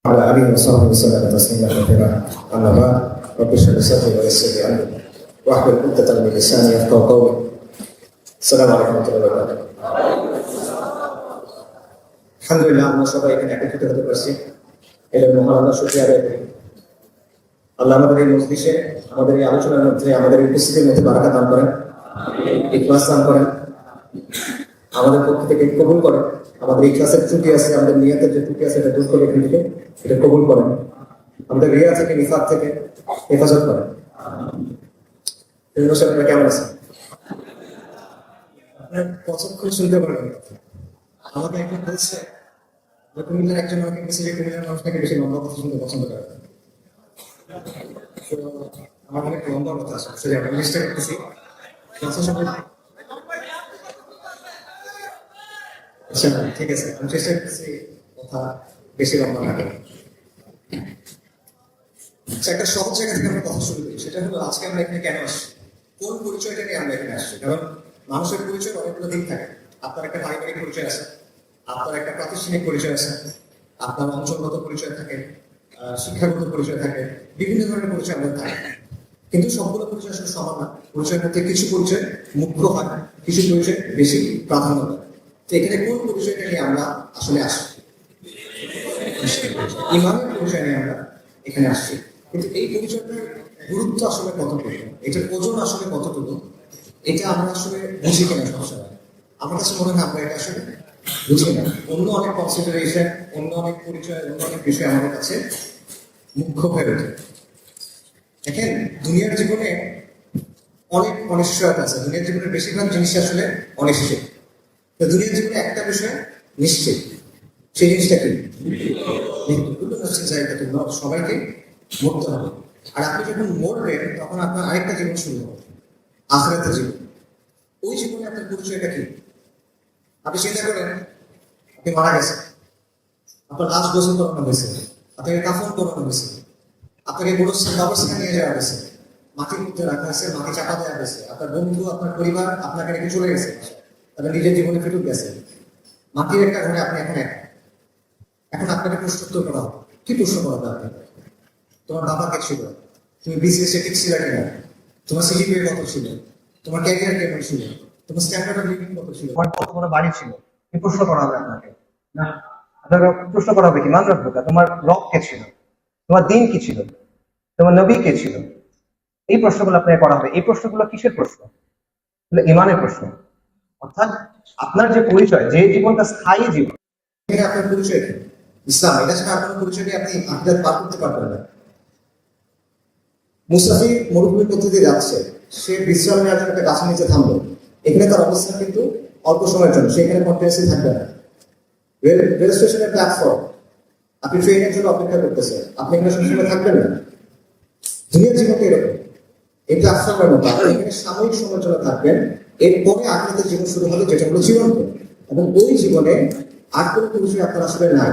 على آله وصحبه وسلم تسليما كثيرا. أما بعد رب اشرح لي صدري ويسر لي أمري واحلل عقدة من لساني يفقهوا قولي. السلام عليكم ورحمة الله وبركاته. আলহামদুলিল্লাহ, আমরা সবাই এখানে একত্রিত হতে পারছি, এটা মহান আল্লাহর শুকরিয়া আদায় করি। আল্লাহ আমাদের এই মজলিসে, আমাদের এই আলোচনার মধ্যে, আমাদের উপস্থিতির মধ্যে বারাকা দান করেন, ইখলাস দান করেন, আমাদের পক্ষ থেকে কবুল করেন। আমাদের ইখলাসের ত্রুটি আছে, আমাদের নিয়তের যে ত্রুটি আছে, এটা দূর করে এখান থেকে এটা কবুল করেন। আমাদের রিয়া থেকে, নিফাক থেকে হেফাজত করেন। আপনারা কেমন আছেন? আপনার কতক্ষণ শুনতে পারেন? আমাকে একজন বলছে যে কুমিল্লার একজন আমাকে বলছে যে কুমিল্লার মানুষ নাকি বেশি লম্বা কথা শুনতে পছন্দ করে। তো আমার অনেক লম্বা কথা আছে, সেটা আমি চেষ্টা করতেছি। আচ্ছা, ঠিক আছে, আমি চেষ্টা করতেছি কথা বেশি লম্বা না করে। একটা সহজ জায়গা থেকে আমরা কথা শুরু করি, সেটা হলো আজকে আমরা এখানে কেন আসছি, কোন পরিচয়টা নিয়ে আমরা এখানে আসছি। কারণ মানুষের পরিচয় অনেকগুলো দিক থাকে। আপনার একটা পারিবারিক পরিচয় আছে, আপনার একটা প্রাতিষ্ঠানিক পরিচয় আছে, আপনার অঞ্চলগত পরিচয় থাকে, শিক্ষাগত পরিচয় থাকে, বিভিন্ন ধরনের পরিচয় আমাদের থাকে। কিন্তু সবগুলো পরিচয় আসলে সমান না। পরিচয়ের মধ্যে কিছু পরিচয় মুখ্য হয়, কিছু পরিচয় বেশি প্রাধান্য দেয়। তো এখানে কোন পরিচয়টা নিয়ে আমরা আসলে আসছি? ইমানের পরিচয় নিয়ে আমরা এখানে আসছি। কিন্তু এই পরিচয়টার গুরুত্ব আসলে কতটুকু, এটার ওজন আসলে কতটুকু, এটা আমরা আসলে বুঝি কিনা সবসময়। আমার কাছে মনে হয় আমরা এটা আসলে বুঝি না। অন্য অনেক কনসিডারেশন, অন্য অনেক পরিচয়, অন্য অনেক বিষয় আমাদের কাছে মুখ্য হয়ে ওঠে। দেখেন, দুনিয়ার জীবনে অনেক অনিশ্চয়তা আছে। দুনিয়ার জীবনের বেশিরভাগ জিনিস আসলে অনিশ্চিত। তো দুনিয়ার জীবনে একটা বিষয় নিশ্চিত, সেই জিনিসটা কি? সবাইকে মরতে হবে। আর আপনি যখন মরবেন তখন আপনার আরেকটা জীবন শুরু হবে, আখিরাতের জীবন। ওই জীবনে আপনার পরিচয়টা কি? আপনি চিন্তা করেন, আপনি মারা গেছেন, আপনার লাশ গোসল করানো হয়েছে, আপনাকে কাফন করানো হয়েছে, আপনাকে কবরস্থানে নিয়ে যাওয়া হয়েছে, মাটির মধ্যে রাখা হয়েছে, মাটি চাপা দেওয়া হয়েছে। আপনার বন্ধু, আপনার পরিবার আপনাকে রেখে চলে গেছে, তাদের নিজের জীবনে ফেরত গেছে। মাটির একটা ঘরে আপনি এখন একা। এখন আপনাকে প্রশ্নোত্তর করা হবে। কি প্রশ্ন করা হবে আপনাকে? তোমার বাবা কে ছিল? তুমি বিসিএসে ঠিক ছিল কিনা? তোমার সিজিপিএ কত ছিল? তোমার ক্যারিয়ার কেমন ছিল? তোমার স্ট্যান্ডার্ড অফ লিভিং কত ছিল? তোমার কত বড় বাড়ি ছিল? কি প্রশ্ন করা হবে আপনাকে? না, আপনাকে প্রশ্ন করা হবে কি? মান রব্বুকা, তোমার রব কে ছিল? তোমার দিন কি ছিল? তোমার নবী কে ছিল? এই প্রশ্নগুলো আপনাকে করা হবে। এই প্রশ্নগুলো কিসের প্রশ্ন? ইমানের প্রশ্ন। অর্থাৎ আপনার যে পরিচয়, যে জীবনটা স্থায়ী জীবন, আপনার পরিচয় ইসলাম, এটা ছাড়া আপনার পরিচয়কে আপনি আখিরাত পার করতে পারবেন না। মুসাফির মরুভূমির মধ্যে দিয়ে যাচ্ছে, সে বিশ্রাম নেওয়ার জন্য একটা গাছের নিচে থামলো। এখানে তার অবস্থান কিন্তু অল্প সময়ের জন্য, সেখানে কন্টিনিউয়াসলি থাকবে না। রেল স্টেশনের প্ল্যাটফর্ম, আপনি ট্রেনের জন্য অপেক্ষা করতেছেন, আপনি এখানে সবসময় থাকবেন না। দুনিয়ার জীবনটা এরকম, এই প্ল্যাটফর্মের মতো আপনি এখানে সাময়িক সময়ের জন্য থাকবেন। এরপরে আখিরাতের জীবন শুরু হবে, যেটা হলো জীবন্ত। এবং ওই জীবনে আর কোনো পরিচয় আপনার আসলে নাই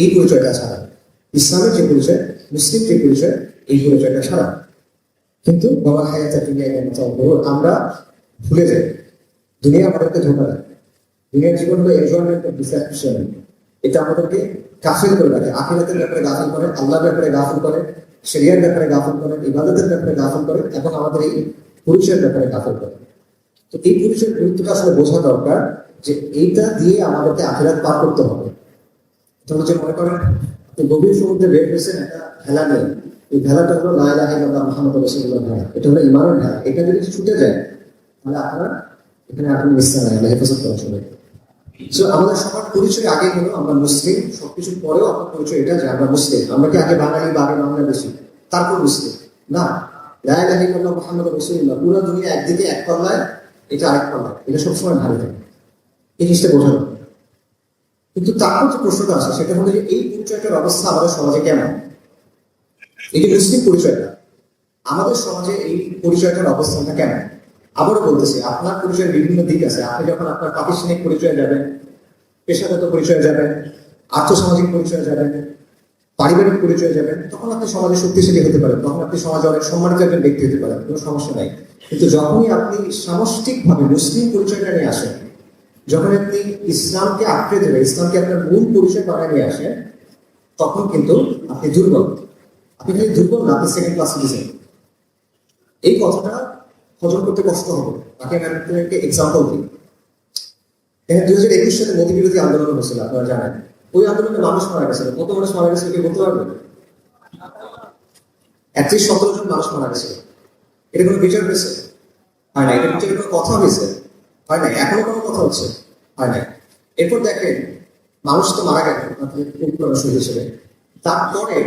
এই পরিচয়টা ছাড়া। ইসলামের যে পরিচয়, মুসলিম যে পরিচয়, এই পরিচয়টা ছাড়া। কিন্তু বাবা হায়াতের দুনিয়া আমরা ভুলে যাই। দুনিয়া আমাদেরকে ধোকা দেয়। দুনিয়ার জীবন হলো এনজয়মেন্ট অফ ডিসঅ্যাপশন। এটা আমাদেরকে গাফিল করে রাখে। আখিরাতের ব্যাপারে গাফিল করে, আল্লাহর ব্যাপারে গাফিল করে, শরিয়ার ব্যাপারে গাফিল করে, ইবাদতের ব্যাপারে গাফিল করে, এবং আমাদের এই পরিচয়ের ব্যাপারে গাফিল করে। তো এই পরিচয়ের গুরুত্বটা আসলে বোঝা দরকার, যে এইটা দিয়ে আমাদেরকে আখিরাত পার করতে হবে। তোমরা যে মনে করেন গভীর সমুদ্রে বের হয়েছেন একটা ভেলা নিয়ে, এই ভেলাটা হলো লা ইলাহা ইল্লাল্লাহ মুহাম্মাদুর রাসূলুল্লাহ ভেলা। এটা হলো ইমানের ভেলা। এটা যদি ছুটে যায় তাহলে আপনার এখানে আপনি মিশতে নাই, আল্লাহ হেফাজত করা চলে। সো আমাদের সবার পরিচয় আগে হলো আমরা মুসলিম। সবকিছুর পরেও আপনার পরিচয় এটা যে আমরা মুসলিম। আমরা কি আগে বাঙালি বা আগে বাংলাদেশি তারপর মুসলিম? না, লা ইলাহা ইল্লাল্লাহ মুহাম্মাদুর রাসূলুল্লাহ পুরো দুনিয়া একদিকে এক পাল্লায়, এটা আরেক পাল্লায়, এটা সবসময় ভালো থাকে। এই জিনিসটা বোঝানো। কিন্তু তারপর যে প্রশ্নটা আসে সেটা হলো যে এই পরিচয়টার অবস্থা আমাদের সমাজে কেমন? এই যে মুসলিম পরিচয়টা, আমাদের সমাজে এই পরিচয়টার অবস্থানটা কেমন? আবারও বলতেছি, আপনার পরিচয়ের বিভিন্ন দিক আছে। আপনি যখন আপনার প্রাতিষ্ঠানিক পরিচয়ে যাবেন, পেশাগত পরিচয়ে যাবেন, আর্থসামাজিক পরিচয়ে যাবেন, পারিবারিক পরিচয়ে যাবেন, তখন আপনি সমাজে শক্তিশালী হতে পারেন, তখন আপনি সমাজে অনেক সম্মানিত একজন ব্যক্তি হতে পারেন, কোনো সমস্যা নাই। কিন্তু যখনই আপনি সামষ্টিকভাবে মুসলিম পরিচয়টা নিয়ে আসেন, যখন আপনি ইসলামকে আঁকড়ে দেবেন, ইসলামকে আপনার মূল পরিচয় বানায় নিয়ে আসেন, তখন কিন্তু আপনি দুর্বল। আপনি খালি দুর্বল না, আপনি সেকেন্ড ক্লাস সিটিজেন। এই কথাটা হজম করতে কষ্ট হবে। তাকে আমি আপনাকে এক্সাম্পল দিই। এখানে 2021 সালে মোদী বিরোধী আন্দোলন হয়েছিল, আপনারা জানেন। ওই আন্দোলনে মানুষ মারা গেছিল। কত মানুষ মারা গেছিল কি বলতে পারবেন? 17 জন মানুষ মারা গেছিল। এটা কোনো বিচার হয়েছে? হয় না। এটা বিচারের কোনো কথা হয়েছে? হয় না। এখনো কোনো কথা হচ্ছে? হয় না। এরপর দেখেন, মানুষ তো মারা গেল আপনাদের শহীদ হিসেবে। তারপরে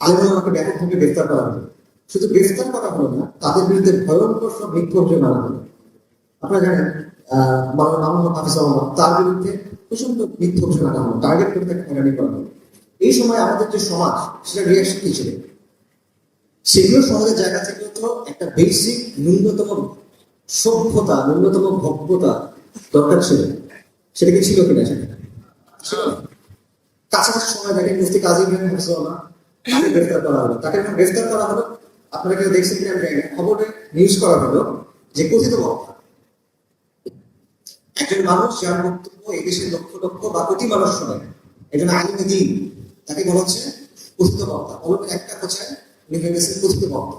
আলেমুল আমাকে ব্যাপকভাবে গ্রেফতার করা হলো। শুধু গ্রেফতার করা হলো না, তাদের বিরুদ্ধে ভয়ঙ্কর সব মিথ্যা অভিযোগ আনা হলো। আপনারা জানেন মাওলানা মোহাম্মদ হাফিজাহুল্লাহ, তার বিরুদ্ধে প্রচন্ড মিথ্যা অভিযোগ আনা হলো, টার্গেট করে তাকে হয়রানি করা হলো। এই সময় আমাদের যে সমাজ, সেটা রিয়াকশন কি ছিল? সেগুলো সমাজের জায়গা থেকে তো একটা বেসিক ন্যূনতম সভ্যতা, ন্যূনতম ভব্যতা দরকার ছিল। সেটা কি ছিল কিনা? সেটা ছিল না। কাছাকাছি সময় দেখেন মুফতি কাজী ইব্রাহিম হাফিজাহুল্লাহ, তাকে গ্রেফতার করা হলো। তাকে যখন গ্রেফতার করা হলো, আপনারা কেউ দেখছেন কিনা আমি জানি না, খবরে নিউজ করা হলো যে কথিত বক্তা, একজন মানুষ যার বক্তব্য এই দেশের লক্ষ লক্ষ বা কোটি মানুষ শোনে, একজন আলিম দ্বীন, তাকে বলা হচ্ছে কথিত বক্তা। অলরেডি একটা কোথায় উনি হয়ে গেছেন কথিত বক্তা।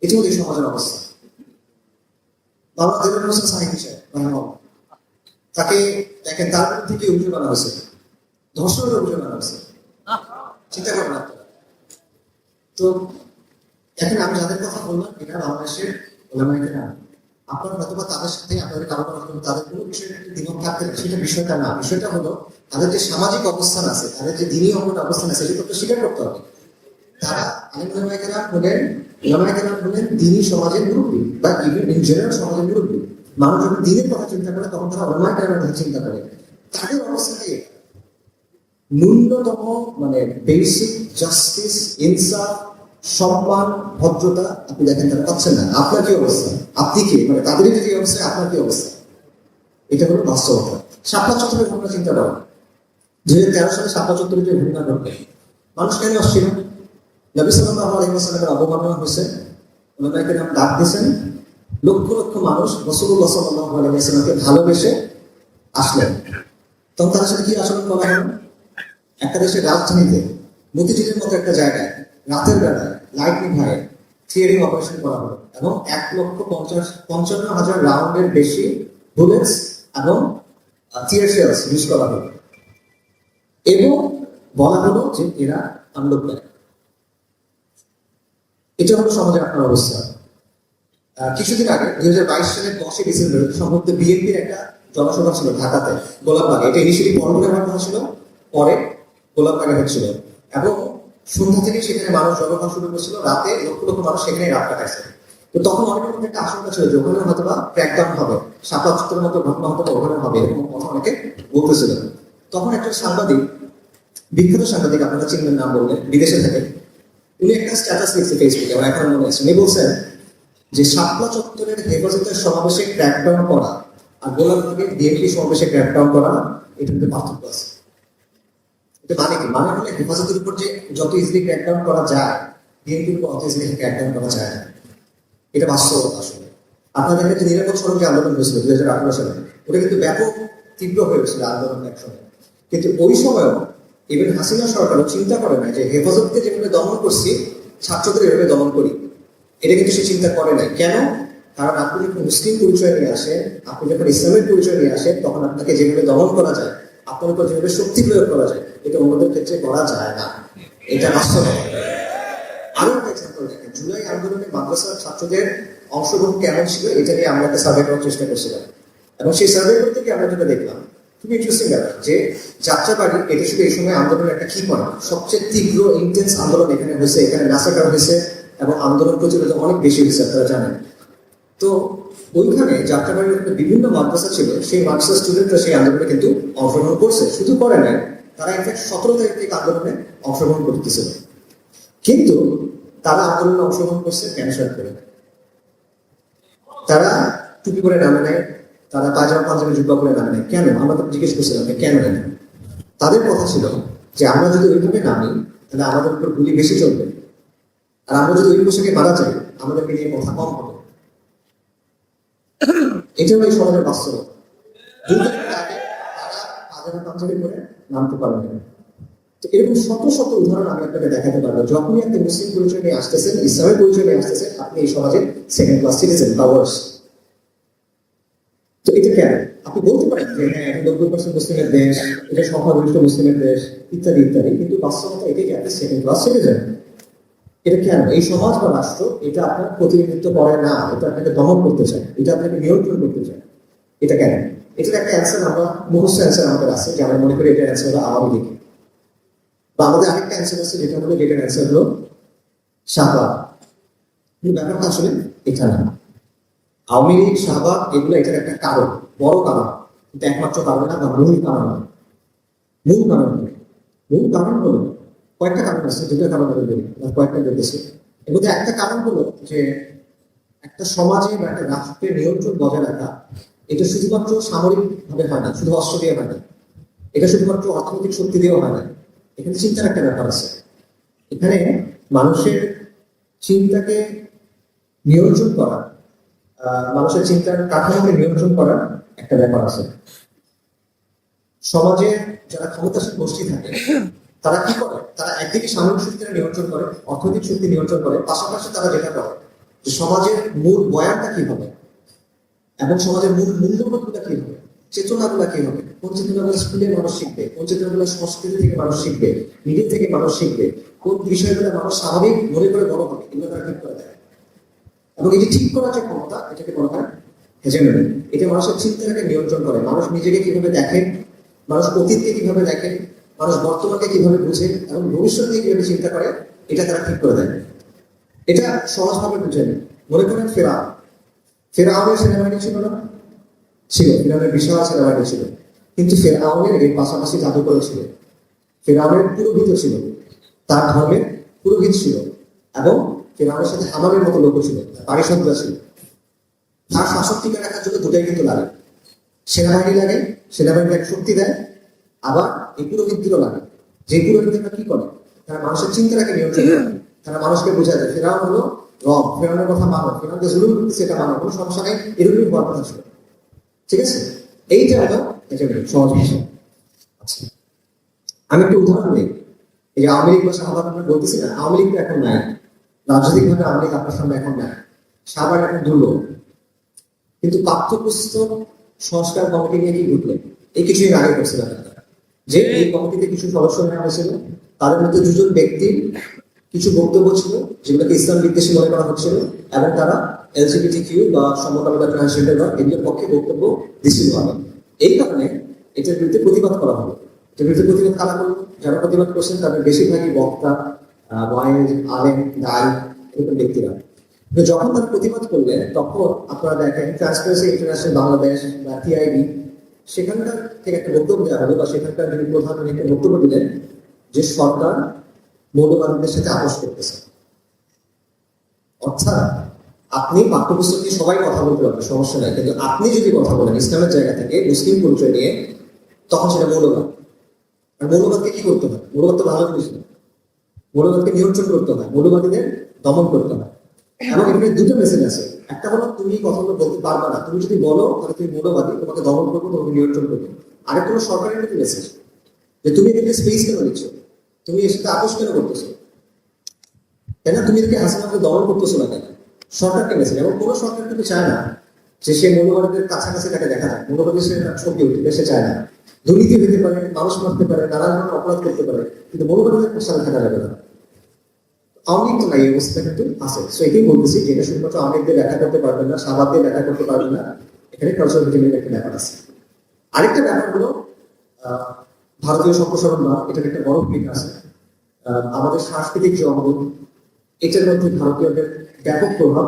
এটি হচ্ছে সমাজের অবস্থা। বাবা দেবেন হোসেন সাহেব হিসেবে তাকে দেখেন, তার বিরুদ্ধে কি অভিযোগ আনা হয়েছে? ধর্ষণের অভিযোগ আনা হয়েছে। চিন্তা করেন আপনারা। তো দেখেন, আমি যাদের কথা বললাম, এরা বাংলাদেশের ওলামায়ে কেরাম। আপনার হয়তো বা তাদের সাথে আপনাদের কারো তাদের কোনো বিষয়ে দ্বিমত থাকতে, সেটা বিষয়টা না। বিষয়টা হলো তাদের যে সামাজিক অবস্থান আছে, তাদের যে দিনী অবস্থান আছে, সেটা তো স্বীকার করতে হবে। তারা ওলামায়ে কেরাম হলেন দিনী সমাজের মুরব্বী, বা ইভেন ইন জেনারেল সমাজের মুরব্বী। মানুষ যখন দিনের কথা চিন্তা করে, তখন তারা ওলামায়ে কেরামের কথা চিন্তা করে। তাদের অবস্থাটাই ন্যূনতম, মানে বেসিক জাস্টিস, ইনসাফ, সম্মান, ভদ্রতা আপনি দেখেন তারা পাচ্ছেন না। আপনার কি অবস্থা? আপনি কি, মানে তাদের যে অবস্থা, আপনার কি অবস্থা? এটা হলো বাস্তবতা। শাপলা চত্বরের ঘটনা চিন্তা করেন। 2013 সালে শাপলা চত্বরের যে ঘটনা ঘটে, মানুষ কেন আসছিল? নবী সাল্লাল্লাহু আলাইহি ওয়াসাল্লামের অবমাননা হয়েছে, ওলামায়ে কেরাম ডাক দিয়েছেন, লক্ষ লক্ষ মানুষ রাসূলুল্লাহ সাল্লাল্লাহু আলাইহি ওয়াসাল্লামকে ভালোবেসে আসলেন। তখন তাদের সাথে কি আচরণ করা হলো? একটা দেশের রাজধানীতে মতিঝিলের মতো একটা জায়গায় রাতের বেলায় লাইট নিভায়ে থিয়ারিং অপারেশন করা হলো, এবং 1,55,000 রাউন্ডের বেশি বুলেটস এবং টিয়ার শেলস ইউজ করা হলো, এবং বলা হলো যে এরা আন্দোলনকারী। এটা হলো সমাজের আপনার অবস্থা। কিছুদিন আগে 2022 সালের 10 ডিসেম্বর সম্ভবত বিএনপির একটা জনসভা ছিল ঢাকাতে, গোলাপবাগে। এটা ইনিশিয়ালি বর্ণনের কথা ছিল, পরে গোলাপবাগে হচ্ছিল, এবং সন্ধ্যা থেকে সেখানে মানুষ জড়ো শুরু করেছিল। রাতে লক্ষ লক্ষ মানুষ সেখানে রাত কাটাইছে। তো তখন অনেকের মধ্যে একটা আশঙ্কা ছিল যে ওখানে হয়তো বা ক্র্যাকডাউন হবে, শাপলা চত্বরের মতো ঘটনা হয়তো ওখানে হবে, এরকম কথা অনেকে বলতেছিলেন। তখন একজন সাংবাদিক, বিখ্যাত সাংবাদিক, আপনারা চিনবেন নাম বললে, বিদেশে থাকেন, উনি একটা স্ট্যাটাস লিখছে ফেসবুকে, আমার এখন মনে আছে। উনি বলছেন যে শাপলা চত্বরের হেফাজতের সমাবেশে ক্র্যাকডাউন করা আর গোলাপবাগে বিএনপি সমাবেশে ক্র্যাকডাউন করা, এটার মধ্যে পার্থক্য আছে। এটা মানে কি? মানে হলে হেফাজতের উপর যে যত ইজিলি ক্র্যাকডাউন করা যায়, বিএনপির উপর অত ইজিলি ক্র্যাকডাউন করা যায় না। এটা বাস্তবতা। আসলে আপনাদের কাছে নিরাপদ সড়ক যে আন্দোলন হয়েছিল 2018 সালে, ওটা কিন্তু ব্যাপক তীব্র হয়ে গেছিল আন্দোলন একসময়। কিন্তু ওই সময়ও ইভেন হাসিনা সরকারও চিন্তা করে না যে হেফাজতকে যেভাবে দমন করছি, ছাত্রদের এভাবে দমন করি। এটা কিন্তু সে চিন্তা করে নাই। কেন? কারণ আপনি যখন মুসলিম পরিচয় নিয়ে আসেন, আপনি যখন ইসলামের পরিচয় নিয়ে আসেন, তখন আপনাকে যেভাবে দমন করা যায়, আপনার উপর যেভাবে শক্তি প্রয়োগ করা যায়, এটা অন্যদের ক্ষেত্রে করা যায় না। এটা বাস্তবতা। আরো একটা এক্সাম্পল দেখেন, জুলাই আন্দোলনে মাদ্রাসার ছাত্রদের অংশগ্রহণ কেমন ছিল, এটা নিয়ে আমরা একটা সার্ভে করার চেষ্টা করছিলাম, এবং সেই সার্ভে করতে গিয়ে আমরা যেটা দেখলাম, খুবই ইন্টারেস্টিং ব্যাপার, যে যাত্রাবাড়ি এটা ছিল এই সময় আন্দোলনের একটা কি পয়েন্ট। সবচেয়ে তীব্র ইন্টেন্স আন্দোলন এখানে হয়েছে, এখানে ম্যাসাকার হয়েছে, এবং আন্দোলন প্রতিরোধ অনেক বেশি হয়েছে, আপনারা জানেন। তো ওইখানে যাত্রাবাড়ির বিভিন্ন মাদ্রাসা ছিল, সেই মাদ্রাসা স্টুডেন্টরা সেই আন্দোলনে কিন্তু অংশগ্রহণ করছে। শুধু করে নাই, তারা ইনফ্যাক্ট 17 তারিখ থেকে আন্দোলনে অংশগ্রহণ করতেছিল। কিন্তু তারা আন্দোলনে অংশগ্রহণ করছে প্যান্ট শার্ট করে, তারা টুপি করে নামে নেয়, তারা পায়জামা পাঞ্জাবি জুব্বা করে নামে নেয়। কেন? আমরা তো জিজ্ঞেস করছিলাম কেন নেন। তাদের কথা ছিল যে আমরা যদি ওইভাবে নামি, তাহলে আমাদের উপর গুলি বেশি চলবে, আর আমরা যদি ওই পোশাকে মারা যাই, আমাদেরকে নিয়ে কথা কম হবে। এটা হলো এই সমাজের বাস্তবতা। তারা পাঞ্জাবি করে নামতে পারবে না। তো এরকম শত শত উদাহরণ আমি আপনাকে দেখাতে পারবো। যখনই আপনি মুসলিম পরিচয় নিয়ে আসতেছেন, ইসলামের পরিচয় নিয়ে আসতেছেন, আপনি এই সমাজের সেকেন্ড ক্লাস সিটিজেন বা ওয়ার্স। তো এটা কেন? আপনি বলতে পারেন যে হ্যাঁ, এটা 90% মুসলিমের দেশ, এটা সংখ্যাগরিষ্ঠ মুসলিমের দেশ, ইত্যাদি ইত্যাদি, কিন্তু বাস্তবতা এটাই যে আপনি সেকেন্ড ক্লাস সিটিজেন। এটা কেন? এই সমাজ বা রাষ্ট্র এটা আপনার প্রতিনিধিত্ব করে না, এটা আপনাকে দমন করতে চায়, এটা আপনাকে নিয়ন্ত্রণ করতে চায়। এটা কেন? এটার একটা অ্যান্সার আমরা মুখস্থ অ্যান্সার আমাদের আছে, যে আমরা মনে করি এটার অ্যান্সার হলো আওয়ামী লীগ। বা আমাদের আরেকটা অ্যান্সার আছে যেটা হলো, যেটার অ্যান্সার হলো শাহবাগ। কিন্তু ব্যাপারটা আসলে এটা না। আওয়ামী লীগ, শাহবাগ এগুলো এটার একটা কারণ, বড় কারণ, কিন্তু একমাত্র কারণ না, বা মূল কারণ না। মূল কারণ কি? মূল কারণ হলো, কয়েকটা কারণ আছে, দুটো কারণ আমি বলি, কয়েকটা বলতেছি। এর মধ্যে একটা কারণ হলো যে একটা সমাজে বা একটা রাষ্ট্রের নিয়ন্ত্রণ বজায় রাখা, এটা শুধুমাত্র সামরিক ভাবে হয় না, শুধু অস্ত্র দিয়ে হয় না, এটা শুধুমাত্র অর্থনৈতিক শক্তি দিয়েও হয় না। এখানে চিন্তার একটা ব্যাপার আছে। এখানে মানুষের চিন্তাকে নিয়ন্ত্রণ করা, মানুষের চিন্তার কাঠামোকে নিয়ন্ত্রণ করার একটা ব্যাপার আছে। সমাজে যারা ক্ষমতাসীন গোষ্ঠী থাকে তারা কি করে? তারা একদিকে সামরিক শক্তিটা নিয়ন্ত্রণ করে, অর্থনৈতিক শক্তি নিয়ন্ত্রণ করে, পাশাপাশি তারা যেটা করে যে সমাজের মূল বয়ানটা কি হবে এবং সমাজের মূল মূল্যবোধগুলো কি হবে, চেতনাগুলো কি হবে, কোন চেতনাগুলো স্কুলে মানুষ শিখবে, কোন চেতনাগুলো সংস্কৃতি থেকে মানুষ শিখবে, মিডিয়া থেকে মানুষ শিখবে, কোন বিষয়গুলো মানুষ স্বাভাবিক মনে করে বড় হবে, এগুলো তারা ঠিক করে দেয়। এবং এই যে ঠিক করার যে ক্ষমতা, এটাকে বলা হয় হেজেমনি। এটা মানুষের চিন্তাটাকে নিয়ন্ত্রণ করে। মানুষ নিজেকে কিভাবে দেখে, মানুষ অতীতকে কিভাবে দেখে, মানুষ বর্তমানকে কিভাবে বুঝে এবং ভবিষ্যৎকে কিভাবে চিন্তা করে, এটা তারা ঠিক করে দেয়। এটা সহজভাবে বুঝে নেয়। মনে করেন ফেরাউনের সেনাবাহিনী ছিল না? ছিল। ফেরাউনের বিশাল সেনাবাহিনী ছিল, কিন্তু ফেরাউনের এর পাশাপাশি জাদুকর ছিল, ফেরাউনের পুরোহিত ছিল, তার ধর্মের পুরোহিত ছিল, এবং ফেরাউনের সাথে হামামের মতো লোক ছিল, পারিষদরা ছিল। তার শাসক টিকে রাখার জন্য দুটাই কিন্তু লাগে, সেনাবাহিনী লাগে, সেনাবাহিনী এক শক্তি দেয়, আবার এই পুরোহিতগুলো লাগে। যে পুরোহিতরা কি করে? তারা মানুষের চিন্তাটাকে নিয়ন্ত্রণ করে, তারা মানুষকে বোঝায় যায় ফেরাউন হলো রব, ফেরাউনের কথা মানো, ফেরাউনকে জুলুম করতেছে এটা মানো, কোনো সমস্যা নেই, এরকমই হওয়ার কথা ছিল। ঠিক আছে? এইটা হলো সহজ ভাষা। আচ্ছা, আমি একটা উদাহরণ দিই। এই যে আওয়ামী লীগ বা শাহবাগ আমরা বলতেছি না, আওয়ামী লীগ তো এখন নাই, রাজনৈতিক ভাবে আওয়ামী লীগ আপনার সামনে এখন নাই, শাহবাগ এখন দুর্লভ। কিন্তু পাঠ্যপুস্তক সংস্কার কমিটি নিয়ে কি ঘটলো এই কিছুদিন আগে করছিলাম, যে এই কমিটিতে কিছু সদস্য নেওয়া হয়েছিল, তাদের মধ্যে দুজন ব্যক্তির কিছু বক্তব্য ছিল যেগুলোকে ইসলাম বিদ্বেষী মনে করা হচ্ছিল, এবং তারা এলজিবিটিকিউ বা সমকামী বা ট্রান্সজেন্ডার বা এগুলোর পক্ষে বক্তব্য দিচ্ছিল। এই কারণে এটার বিরুদ্ধে প্রতিবাদ করা হলো। এটার বিরুদ্ধে প্রতিবাদ কারা করলো? যারা প্রতিবাদ করছেন তাদের বেশিরভাগই বক্তা, ওয়াইজ, আলেম, দায়, এরকম ব্যক্তিরা। তো যখন তারা প্রতিবাদ করলেন, তখন আপনারা দেখেন ট্রান্সপারেন্সি ইন্টারন্যাশনাল বাংলাদেশ বা টিআইবি, সেখানকার থেকে একটা বক্তব্য দেওয়া হলো, বা সেখানকার যিনি প্রধান একটা বক্তব্য দিলেন যে সরকার মৌলবাদীদের সাথে আপোষ করতেছে। অর্থাৎ আপনি পাঠ্যপুস্তক নিয়ে সবাই কথা বলতে পারবেন, সমস্যা নাই, কিন্তু আপনি যদি কথা বলেন ইসলামের জায়গা থেকে মুসলিম পরিচয় নিয়ে, তখন সেটা মৌলবাদ। আর মৌলবাদকে কি করতে হয়? মৌলবাদ তো ভালো জিনিস না, মৌলবাদকে নিয়ন্ত্রণ করতে হয়, মৌলবাদীদের দমন করতে হয়। এবং এখানে দুটো মেসেজ আছে। একটা হলো তুমি কথাগুলো বলতে পারবা না, তুমি যদি বলো তাহলে তুমি মৌলবাদী, তোমাকে দমন করবো, তোমাকে নিয়ন্ত্রণ করবো। আরেকটা হলো সরকারের প্রতি মেসেজ, যে তুমি এদেরকে স্পেস কেন দিচ্ছ, তুমি এর সাথে আপোষ কেন করতেছো, তাই না? তুমি এদেরকে হাসিনাকে দমন করতেছো না কেন? সরকারকে মেসেজ। এবং কোনো সরকার কিন্তু চায় না যে সে মৌলবাদীদের কাছাকাছি তাকে দেখা যায়, মৌলবাদী সে ছবি উঠবে, সে চায় না। দুর্নীতি হতে পারে, মানুষ মারতে পারে, নানা ধরনের অপরাধ করতে পারে, কিন্তু মৌলবাদীদের সাথে থাকা যাবে না। আওয়ামী লীগ তো নাই, এই অবস্থা কিন্তু আছে। সো এটাই বলতেছি যে এটা শুধুমাত্র আওয়ামী লীগদের দেখা করতে পারবেন না, শাহবাগদের দেখা করতে পারবেন না, এখানে কালচার ভিটামিনের একটা ব্যাপার আছে। আরেকটা ব্যাপার হলো ভারতীয় সম্প্রসারণ বা এটার একটা বড় ভূমিকা আছে। আমাদের সাংস্কৃতিক যে অঙ্গন, এটার মধ্যে ভারতীয়দের ব্যাপক প্রভাব,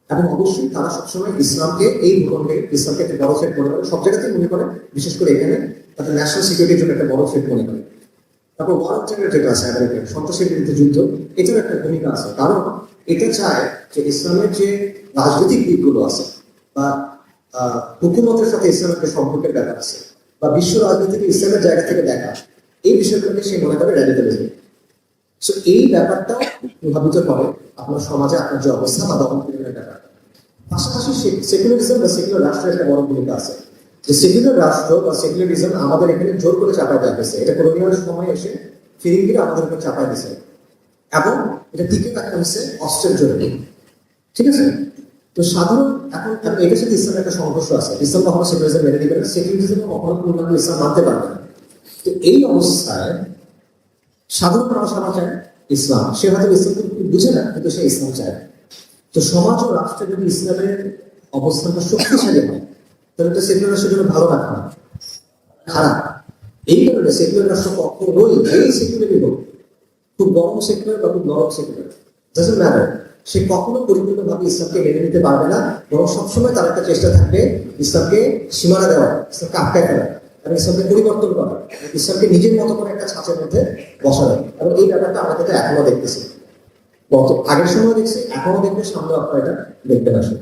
এবং অবশ্যই তারা সবসময় ইসলামকে এই ভূখণ্ডে ইসলামকে একটা বড় থ্রেট মনে করে, সব জায়গাতেই মনে করে, বিশেষ করে এখানে তাদের ন্যাশনাল সিকিউরিটির জন্য একটা বড় থ্রেট মনে করে। তারপর ওয়ার টেরর যেটা আছে আমেরিকার, সন্ত্রাসের বিরুদ্ধে যুদ্ধ, এটার একটা ভূমিকা আছে। কারণ এটা চায় যে ইসলামের যে রাজনৈতিক দিকগুলো আছে, বা হুকুমতের সাথে ইসলামের যে সম্পর্কের ব্যাপার আছে, বা বিশ্ব রাজনীতিকে ইসলামের জায়গা থেকে দেখা, এই বিষয়গুলোকে সে মনে করে র্যাডিক্যালিজম। সো এই ব্যাপারটাও প্রভাবিত করে আপনার সমাজে আপনার যে অবস্থা বা দমন পীড়নের ব্যাপার। পাশাপাশি সেকুলারিজম বা সেকুলার রাষ্ট্রের একটা বড় ভূমিকা আছে। যে সেকুলার রাষ্ট্র বা সেকুলারিজম আমাদের এখানে জোর করে চাপা দেওয়া হয়েছে, এটা কলোনিয়াল সময় এসে ফিরিঙ্গিরা আমাদের উপর চাপাই দিছে এবং এটা টিকে রাখতে হচ্ছে অস্ত্রের জন্য। ঠিক আছে? তো সাধারণ এখন এটার সাথে ইসলামের একটা সংঘর্ষ আছে। ইসলাম কখনো সেকুলারিজম মেনে নিবে না, সেকুলারিজম কখনো পূর্ণাঙ্গ ইসলাম মানতে পারবে না। তো এই অবস্থায় সাধারণ মানুষ আমার চায় ইসলাম, সে হয়তো ইসলাম বুঝে না, কিন্তু সে ইসলাম চায়। তো সমাজ ও রাষ্ট্রে যদি ইসলামের অবস্থানটা শক্তিশালী হয়, তাহলে তো সেকুলার রাষ্ট্রের জন্য ভালো রাখা না, খারাপ। এই কারণে সেকুলার রাষ্ট্র কখনোই, এই সেকুলারই হোক, খুব গরম সেকুলার বা খুব নরম সেকুলার, ডাজন্ট ম্যাটার, সে কখনো পরিপূর্ণভাবে ইসলামকে মেনে নিতে পারবে না। বরং সবসময় তার একটা চেষ্টা থাকবে ইসলামকে সীমানা দেওয়া, ইসলামকে আটকায় ফেলা এবং ইসলামকে পরিবর্তন করা, ইসলামকে নিজের মতো করে একটা ছাঁচের মধ্যে বসানো। এবং এই ব্যাপারটা আমরা কিন্তু এখনো দেখতেছি, আগের সময় দেখছি, এখনো দেখবে, সামনে আপনারা এটা দেখবেন আসলে।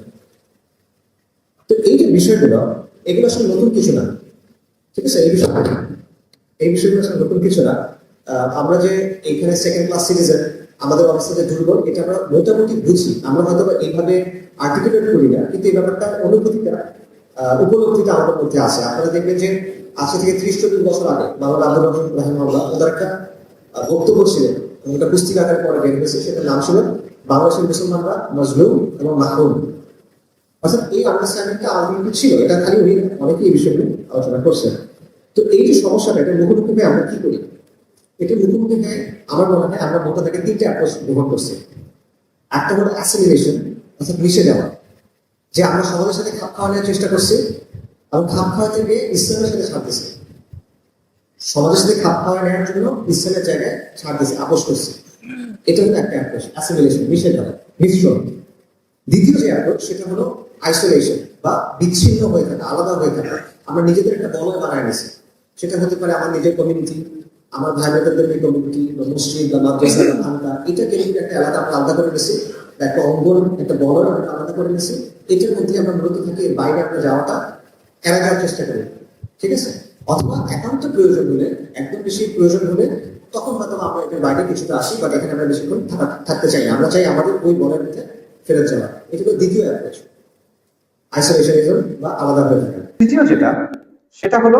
তো এই যে বিষয়গুলো, এগুলো আসলে নতুন কিছু না। ঠিক আছে? এই বিষয়গুলো আসলে নতুন কিছু না। আমরা যে এখানে সেকেন্ড ক্লাস সিটিজেন, আমাদের অবস্থা যে দুর্বল, এটা আমরা মোটামুটি বুঝি। আমরা হয়তো এইভাবে আর্টিকুলেট করি না, কিন্তু এই ব্যাপারটা অনুভূতিটা, উপলব্ধিটা আমাদের মধ্যে আছে। আপনারা দেখবেন যে আজকে থেকে 30-40 বছর আগে বাংলা আব্দুর রহমান রাহিমাহুল্লাহ ওদের একটা বক্তব্য ছিলেন, ওটা পুস্তিকা আকারে পরে বের হয়েছে, সেটার নাম ছিল বাংলাদেশের মুসলমানরা মজলুম এবং মাহরুম। অর্থাৎ এই আন্ডারস্ট্যান্ডিংটা আলটিমেটলি ছিল, এটা খালি উনি অনেকেই এই বিষয়গুলো আলোচনা করছেন। তো এই যে সমস্যাটা, এটা মুখোমুখি হয়ে আমরা কি করি? এটা মুখোমুখি হয়ে আমার মনে হয় আমরা মোটা থেকে 3টে অ্যাপ্রোচ গ্রহণ করছি। একটা হলো অ্যাসিমিলেশন, অর্থাৎ মিশে যাওয়া, যে আমরা সমাজের সাথে খাপ খাওয়ানোর চেষ্টা করছি এবং খাপ খাওয়াতে গিয়ে ইসলামের সাথে ছাড় দিছি। সমাজের সাথে খাপ খাওয়া নেওয়ার জন্য ইসলামের জায়গায় ছাড় দিছি, আপোষ করছি। এটা হলো একটা অ্যাপ্রোচ, অ্যাসিমিলেশন, মিশে যাওয়া, মিশ্রণ। দ্বিতীয় যে অ্যাপ্রোচ, সেটা হলো আইসোলেশন বা বিচ্ছিন্ন হয়ে থাকা, আলাদা হয়ে থাকা। আমরা নিজেদের একটা বলয় বানায় নিছি। সেটা হতে পারে আমার নিজের কমিউনিটি, আমার ভাই বোনদের কমিউনিটি, বা মসজিদ বা মাদ্রাসা বা খানকা, এটাকে একটা আলাদা আমরা আলাদা করে নিছি, একটা অঙ্গন, একটা বলয় আমরা আলাদা করে নিছি। এটার মধ্যে আমরা মূলত থাকি, এর বাইরে আমরা যাওয়াটা এড়ায় যাওয়ার চেষ্টা করি। ঠিক আছে? অথবা একান্ত প্রয়োজন হলে, একদম বেশি প্রয়োজন হলে, তখন হয়তো আমরা এটার বাইরে কিছুটা আসি, বাট এখানে আমরা বেশিক্ষণ থাকতে চাই না। আমরা চাই আমাদের ওই বলের মধ্যে ফেরত যাওয়া। এটা হলো দ্বিতীয় অ্যাপ্রোচ, আইসোলেশনিজম বা আলাদা হয়ে থাকা। তৃতীয় যেটা, সেটা হলো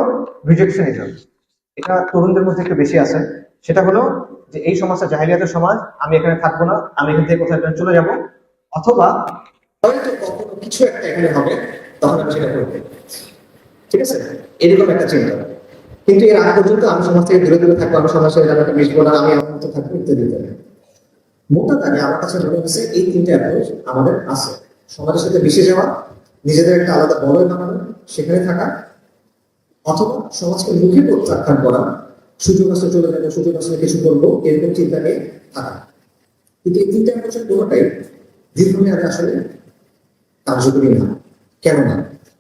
রিজেকশনিজম। এটা তরুণদের মধ্যে একটু বেশি আছে। সেটা হলো যে এই সমাজটা জাহেলিয়াতের সমাজ, আমি এখানে থাকবো না, আমি এখান থেকে কোথাও চলে যাব, অথবা হয়তো কখনো কিছু একটা এখানে হবে, তখন আমি সেটা করবো। ঠিক আছে? এরকম একটা চিন্তা। কিন্তু এর আগ পর্যন্ত আমি সমাজ থেকে দূরে দূরে থাকবো, আমি সমাজের সাথে মিশবো না, আমি আমার মতো থাকবো, ইত্যাদি ইত্যাদি। মোটা দাগে আমার কাছে মনে হচ্ছে এই 3টে অ্যাপ্রোচ আমাদের আছে। সমাজের সাথে মিশে যাওয়া, নিজেদের একটা আলাদা বলয় বানানো, সেখানে থাকা, অথবা সমাজকে মুখে প্রত্যাখ্যান করা, সুযোগ আসলে চলে যাবে, সুযোগ আসলে কিছু করবো, এরকম চিন্তা নিয়ে থাকা। কিন্তু এই 3টে অ্যাপ্রোচের কোনোটাই দীর্ঘমেয়াদে আসলে কার্যকরী না। কেন না?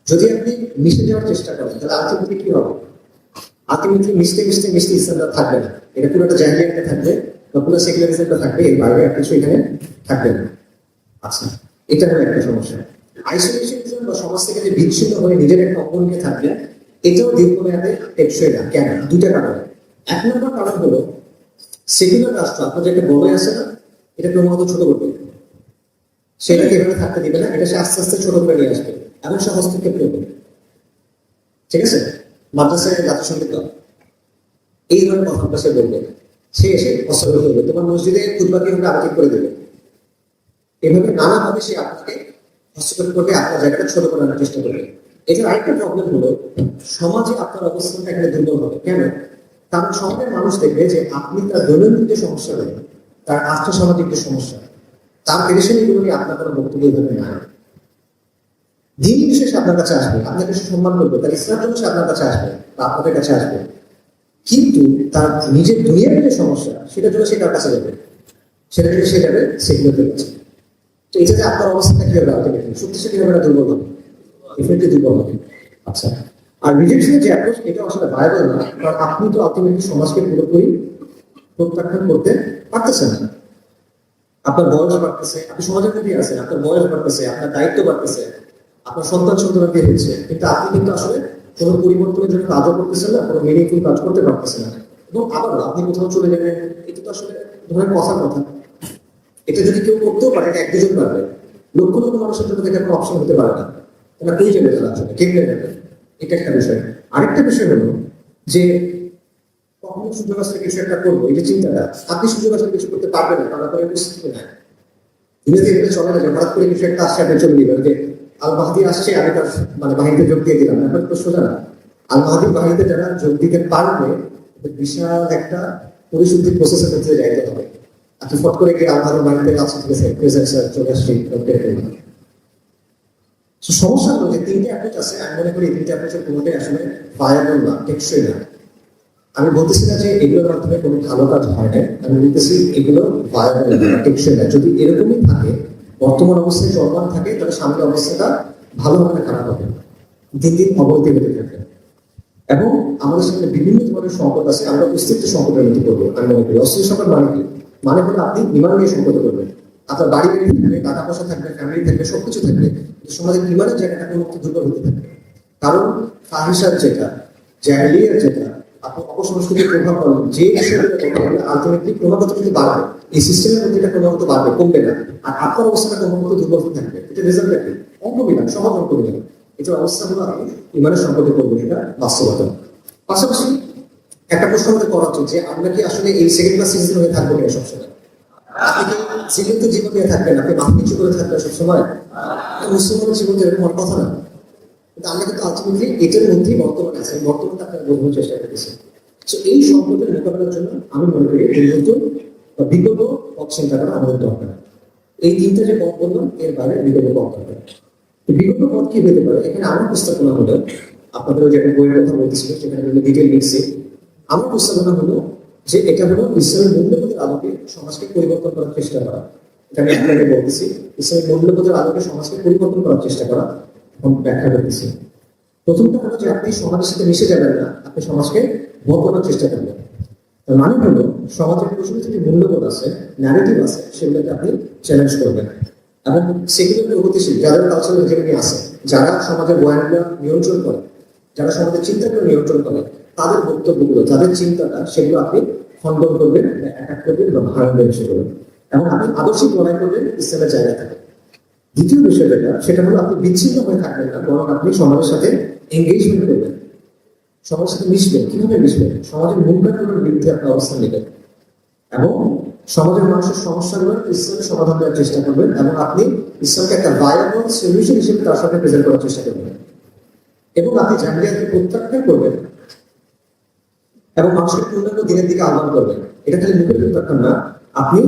যদি আপনি মিশে যাওয়ার চেষ্টা করেন, তাহলে আলটিমেটলি কি হবে? আলটিমেটলি মিশতে মিশতে মিশতে ইসলামটা থাকবে না, এটা পুরোটা জাহিলিয়াতটা থাকবে বা পুরো সেকুলারিজমটা থাকবে, এর বাইরে আর কিছু এখানে থাকবে না। আচ্ছা, এটা হলো একটা সমস্যা। আইসোলেশনিজম বা সমাজ থেকে যে বিচ্ছিন্ন হয়ে নিজের একটা অঙ্গনকে থাকবে, এটাও দীর্ঘমেয়াদে টেকসই না। কেন? 2টা কারণে। 1 নম্বর কারণ হলো সেকুলার রাষ্ট্র আপনার যে একটা বলয় আছে না, এটা ক্রমাগত ছোট করবে, সেটাকে এভাবে থাকতে দিবে না, এটা সে আস্তে আস্তে ছোট করে নিয়ে আসবে এবং সে হস্তক্ষেপ করবে। ঠিক আছে? মাদ্রাসায় জাতিসংঘিত এই ধরনের কথাটা সে বলবে, সে এসে হস্তক্ষেপ করবে, তোমার মসজিদে খুতবাকে আমরা আলোকিত করে দেবে। এভাবে নানাভাবে সে আপনাকে হস্তক্ষেপ করবে, আপনার জায়গাটা ছোট করার চেষ্টা করবে। এটার আরেকটা প্রবলেম হলো সমাজে আপনার অবস্থানটা এখানে দুর্বল হবে। কেন? কারণ সমাজের মানুষ দেখবে যে আপনি তার দৈনন্দিন যে সমস্যা রয়েছে, তার আর্থসামাজিক যে সমস্যা, তার পেরেশানিগুলো নিয়ে আপনার কোনো বক্তব্য এভাবে না। দিনই বিশেষে আপনার কাছে আসবে, আপনার কাছে সম্মান করবে, তার ইসলাম জন্য সে আপনার কাছে আসবে বা আপনাদের কাছে আসবে। কিন্তু তার নিজের দুনিয়ার যে সমস্যা, সেটার জন্য সে কার কাছে যাবে? সেটা থেকে সে যাবে সেগুলোতে কাছে। তো এটা যে আপনার অবস্থাটা কি হবে, শক্তিশালী হবে না দুর্বল হবে? ডেফিনেটলি দুর্বল হবে। আচ্ছা, আর রিজেকশনের যে অ্যাপ্রোচ, এটা আসলে ভায়াবল না, কারণ আপনি তো আলটিমেটলি সমাজকে পুরোপুরি প্রত্যাখ্যান করতে পারতেছেন না। আপনার বয়স বাড়তেছে, আপনি সমাজের মধ্যে আছেন, আপনার বয়স বাড়তেছে, আপনার দায়িত্ব বাড়তেছে, আপনার সন্তান সন্তানাদি হচ্ছে, কিন্তু আপনি কিন্তু আসলে কোনো পরিবর্তনের জন্য কাজও করতেছেন না, কোনো মিনিংফুল কাজ করতে পারতেছেন না। এবং আবার আপনি কোথাও চলে যাবেন, এটা তো আসলে ধরেন কথার কথা। এটা যদি কেউ করতেও পারে, এটা 1-2 জন পারবে, লক্ষ লক্ষ মানুষের জন্য এটা কোনো অপশন হতে পারে না। তারা পেয়ে যাবে, তারা আসলে কেমনে যাবে, এটা একটা বিষয়। আরেকটা বিষয় হলো যে কখনো সুযোগ আসলে কিছু একটা করবো, এই যে চিন্তাটা, আপনি সুযোগ আসলে কিছু করতে পারবেন না, কারণ আপনার পরিস্থিতি নাই। দুনিয়াতে এগুলো চলে না যে হঠাৎ করে কিছু একটা আসছে আপনি চলে দিবেন, যে আল মাহাদি আসছে আমি তার মানে বাহিনীতে যোগ দিয়ে দিলাম, এখন তো সোজা না। আল মাহাদি বাহিনীতে যারা যোগ দিতে পারবে বিশাল একটা পরিশুদ্ধি প্রসেসের ক্ষেত্রে যাইতে হবে। আপনি ফট করে গিয়ে আল মাহাদি বাহিনীতে আছে, ঠিক আছে প্রেজেন্ট স্যার চলে আসছি। সমস্যা হলো যে তিনটে অ্যাপ্রোচ আছে, আমি মনে করি এই তিনটে অ্যাপ্রোচের কোনোটাই আসলে ভায়াবল না, টেকসই না। আমি বলতেছি না যে এগুলোর মাধ্যমে কোনো ভালো কাজ হয় না, আমি বলতেছি এগুলো ভায়াবল না, টেকসই না। যদি এরকমই থাকে, বর্তমান অবস্থায় চলমান থাকে, তাহলে সামনের অবস্থাটা ভালো হবে না খারাপ হবে, দিন দিন অবনতি হতে থাকবে। এবং আমাদের সামনে বিভিন্ন ধরনের সংকট আছে, আমরা অস্তিত্ব সংকটের মধ্যে করবো। আমি মনে করি অস্তিত্ব সংকট মানে কি, মানে হলো আপনি ইমান নিয়ে সংকট করবেন। আপনার বাড়ি বাড়ি থাকবে, টাকা পয়সা থাকবে, ফ্যামিলি থাকবে, সবকিছু থাকবে, সমাজের ইমানের জায়গাটা কোনো দুর্বল হতে থাকবে। কারণ ফাহিসার যেটা, জাহেলিয়ার যেটা, আপনি অপসংস্কৃতির প্রভাব পড়েন, যে বিষয়গুলো আলটিমেটলি ক্রমাগত কিন্তু বাড়বে, এই সিস্টেমের মধ্যে এটা ক্রমাগত বাড়বে, কমবে না। আর আপনার অবস্থাটা ক্রমাগত দুর্বল হতে থাকবে। এটা রেজাল্ট কি? অঙ্ক বিধান, সহজ অঙ্ক বিধান। এটা অবস্থা হলো আপনি ইমানের সম্পর্কে করবেন, এটা বাস্তবতা। পাশাপাশি একটা প্রশ্ন আমাদের করা উচিত যে আমরা কি আসলে এই সেকেন্ড ক্লাস সিটিজেন হয়ে থাকবো কিনা সবসময়? আপনি কি জীবন্ত জীবন নিয়ে থাকবেন, আপনি মাথা নিচু করে থাকবেন সবসময়? মুসলমানের জীবন এরকম হওয়ার কথা না। কিন্তু আমরা কিন্তু আলটিমেটলি এটার মধ্যেই বর্তমান আছে, বর্তমানটা আপনারা বোঝানোর চেষ্টা করতেছি। তো এই সম্পর্কের মোকাবেলার জন্য আমি মনে করি নতুন বা বিগত পথ চিন্তা করা আমাদের দরকার। এই তিনটা যে পথ বললাম, এর বাইরে বিগত পথ দরকার। বিগত পথ কি হতে পারে? এখানে আমার প্রস্তাবনা হলো, আপনাদের যে একটা বইয়ের কথা বলতেছিল সেখানে ডিটেল লিখছি। আমার প্রস্তাবনা হলো যে এটা হলো ইসলামের মূল্যবোধের আলোকে সমাজকে পরিবর্তন করার চেষ্টা করা। এটা আমি আপনাকে বলতেছি, ইসলামের মূল্যবোধের আলোকে সমাজকে পরিবর্তন করার চেষ্টা করা। ব্যাখ্যা করতেছি। প্রথমটা হলো যে আপনি সমাজের সাথে মিশে যাবেন না, আপনি সমাজকে বদলানোর চেষ্টা করবেন। তার মানে হলো সমাজের প্রচলিত যে মূল্যবোধ আছে, ন্যারেটিভ আছে, সেগুলোকে আপনি চ্যালেঞ্জ করবেন। এবং সেগুলো প্রগতিশীল যাদের কালচারাল হেজেমনি আছে, যারা সমাজের বয়ানগুলো নিয়ন্ত্রণ করে, যারা সমাজের চিন্তাগুলো নিয়ন্ত্রণ করে, তাদের বক্তব্যগুলো, তাদের চিন্তাটা, সেগুলো আপনি খণ্ডন করবেন, অ্যাটাক করবেন বা ভাঙবেন সেগুলো। এবং আপনি আদর্শিক লড়াই করবেন ইসলামের জায়গা থেকে। দ্বিতীয় বিষয় যেটা, সেটা হলো আপনি বিচ্ছিন্ন হয়ে থাকবেন না, বরং আপনি সমাজের সাথে এঙ্গেজমেন্ট করবেন, সমাজের সাথে মিশবেন। কিভাবে মিশবেন? সমাজের মূল্যায়নের বিরুদ্ধে আপনি অবস্থান নেবেন এবং সমাজের মানুষের সমস্যাগুলো ইসলামের সমাধান দেওয়ার চেষ্টা করবেন, এবং আপনি ইসলামকে একটা ভায়াবল সলিউশন হিসেবে তার সামনে প্রেজেন্ট করার চেষ্টা করবেন। এবং আপনি জাহিলিয়াতকে প্রত্যাখ্যান করবেন এবং মানুষকে পূর্ণাঙ্গ দিনের দিকে আহ্বান করবেন। এটা খালি মুখের প্রত্যাখ্যান না, আপনি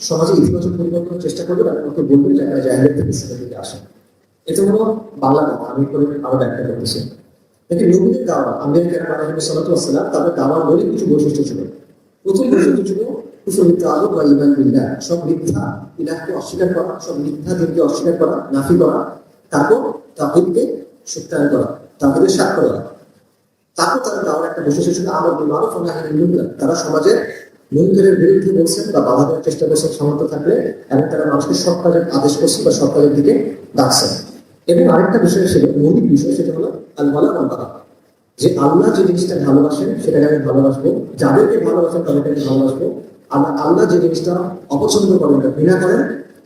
সমাজে ইতিবাচক পরিবর্তনের চেষ্টা করবেন এবং আপনি বলবেন যে জাহিলিয়াত থেকে ইসলামের দিকে আসেন। এটা হলো বাংলা কথা, আমি আরো ব্যাখ্যা করতেছি। দেখেন, নবীদের দাওয়া, আমেরিকার সাল্লাল্লাহু তাদের দাওয়ার মৌলিক কিছু বৈশিষ্ট্য ছিল। প্রথম বৈশিষ্ট্য ছিল কুফর তাআল্লুক ওয়া ঈমান বিল্লাহ, সব মিথ্যা ইলাহকে অস্বীকার করা, সব মিথ্যা দিনকে অস্বীকার করা, নাফি করা। তারপর তাওহীদকে সত্যায়ন করা, তাওহীদের সাক্ষ্য দেওয়া। তারপর তারা দাওয়ার একটা বৈশিষ্ট্য ছিল আমর বিল মারুফ ওয়া নাহyi আনিল মুনকার। তারা সমাজের মুনকারের বিরুদ্ধে বলছেন বা বাধা দেওয়ার চেষ্টা করছেন সামর্থ্য থাকলে, এবং তারা মানুষকে সৎ কাজের আদেশ করছে বা সৎ কাজের দিকে ডাকছেন। এবং আরেকটা বিষয় ছিল, মৌলিক বিষয়, সেটা হলো আল ওয়ালা ওয়াল বারা, যে আল্লাহ যে জিনিসটা ভালোবাসেন সেটাকে আমি ভালোবাসবো, যাদেরকে ভালোবাসেন তাদেরকে আমি ভালোবাসবো। আল্লাহ যে জিনিসটা অপছন্দ করেন বা ঘৃণা করেন,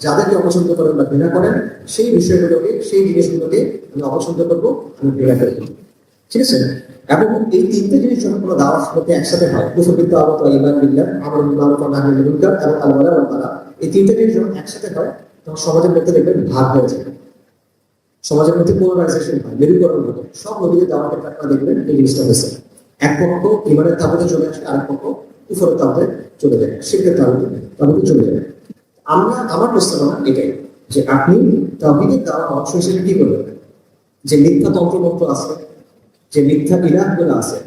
যাদেরকে অপছন্দ করেন বা ঘৃণা করেন, সেই বিষয়গুলোকে, সেই জিনিসগুলোকে আমি অপছন্দ করবো, আমি ঘৃণা করবো। ঠিক আছে? এবং এই তিনটে জিনিস যখন কোনো দাওয়াত মধ্যে একসাথে হয়, কুফর বিল তাআল্লুক ওয়া ঈমান বিল্লাহ, আমর বিল মারুফ ওয়া নাহyi আনিল মুনকার এবং আল ওয়ালা ওয়াল বারা, এই তিনটে জিনিস যখন একসাথে হয়, তখন সমাজের মধ্যে দেখবেন ভাগ হয়ে যায়, সমাজের মধ্যে পোলারাইজেশন হয়, মেরুকরণ ঘটে। সব নবীদের দাওয়াতের ক্ষেত্রে আপনারা দেখবেন এই জিনিসটা হয়েছে। এক পক্ষ ঈমানের তাবুতে চলে আসে, আরেক পক্ষ কুফরের তাবুতে চলে যায়, শিরকের তাবুতে চলে যায়। আমার প্রস্তাবনা এটাই যে আপনি তাওহীদের দাওয়ার অংশ হিসেবে কি করবেন, যে মিথ্যা তন্ত্রমন্ত্র আছে, যে মিথ্যা ইলাহগুলো আছে,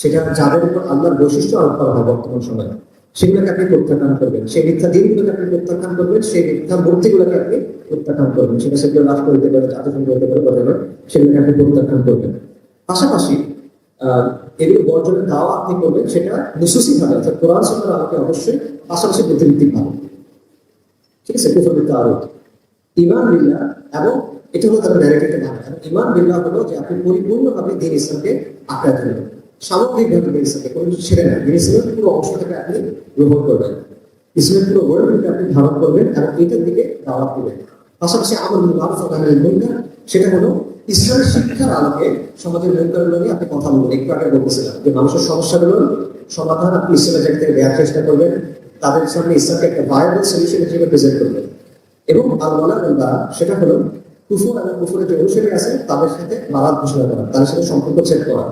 সেটা যাদের উপর আল্লাহর বৈশিষ্ট্য আরোপ করা হয় বর্তমান সময়ে, সেগুলোকে আপনি প্রত্যাখ্যান করবেন। সেই মিথ্যা দিনগুলোকে আপনি প্রত্যাখ্যান করবেন, সেই মিথ্যা মূর্তিগুলোকে আপনি প্রত্যাখ্যান করবেন। সেগুলো রাষ্ট্র হইতে পারে, জাতিসংঘ হইতে পারে, সেগুলোকে আপনি প্রত্যাখ্যান করবেন। পাশাপাশি এগুলো বর্জনের দাওয়া আপনি করবেন, সেটা নুসুসি ভাবে, অর্থাৎ কোরআন সুন্নাহর আলোকে অবশ্যই, পাশাপাশি বুদ্ধিভিত্তিক ভাবে। ঠিক আছে? কুফর বিল তাআল্লুক, ঈমান বিল্লাহ, এবং এটা হলো তাদের ন্যারেটিভের ভাগ। ঈমান বিল্লাহ হলো যে আপনি পরিপূর্ণভাবে দ্বীন ইসলামকে আঁকড়ে ধরবেন, সামগ্রিকভাবে দ্বীন ইসলামকে কোনো কিছু ছেড়ে না, দ্বীন ইসলামের পুরো অংশটাকে আপনি গ্রহণ করবেন, ইসলামের পুরো ওয়ার্ল্ডকে আপনি ধারণ করবেন এবং এটার দিকে দাওয়াত দিবেন। পাশাপাশি আমল মারুফ ওয়া নাহই আনিল মুনকার, সেটা হলো ইসলামের শিক্ষার আলোকে সমাজের মুনকারগুলো নিয়ে আপনি কথা বলবেন। একটু আগে বলতেছিলাম যে মানুষের সমস্যাগুলোর সমাধান আপনি ইসলামের জায়গা থেকে দেওয়ার চেষ্টা করবেন, তাদের সামনে ইসলামকে একটা ভায়াবল সলিউশন হিসেবে প্রেজেন্ট করবেন। এবং আল ওয়ালা ওয়াল বারা, সেটা হলো কুফর এবং কুফরের যে অনুসারী আছে তাদের সাথে বারাত ঘোষণা করা, তাদের সাথে সম্পর্ক ছেদ করা।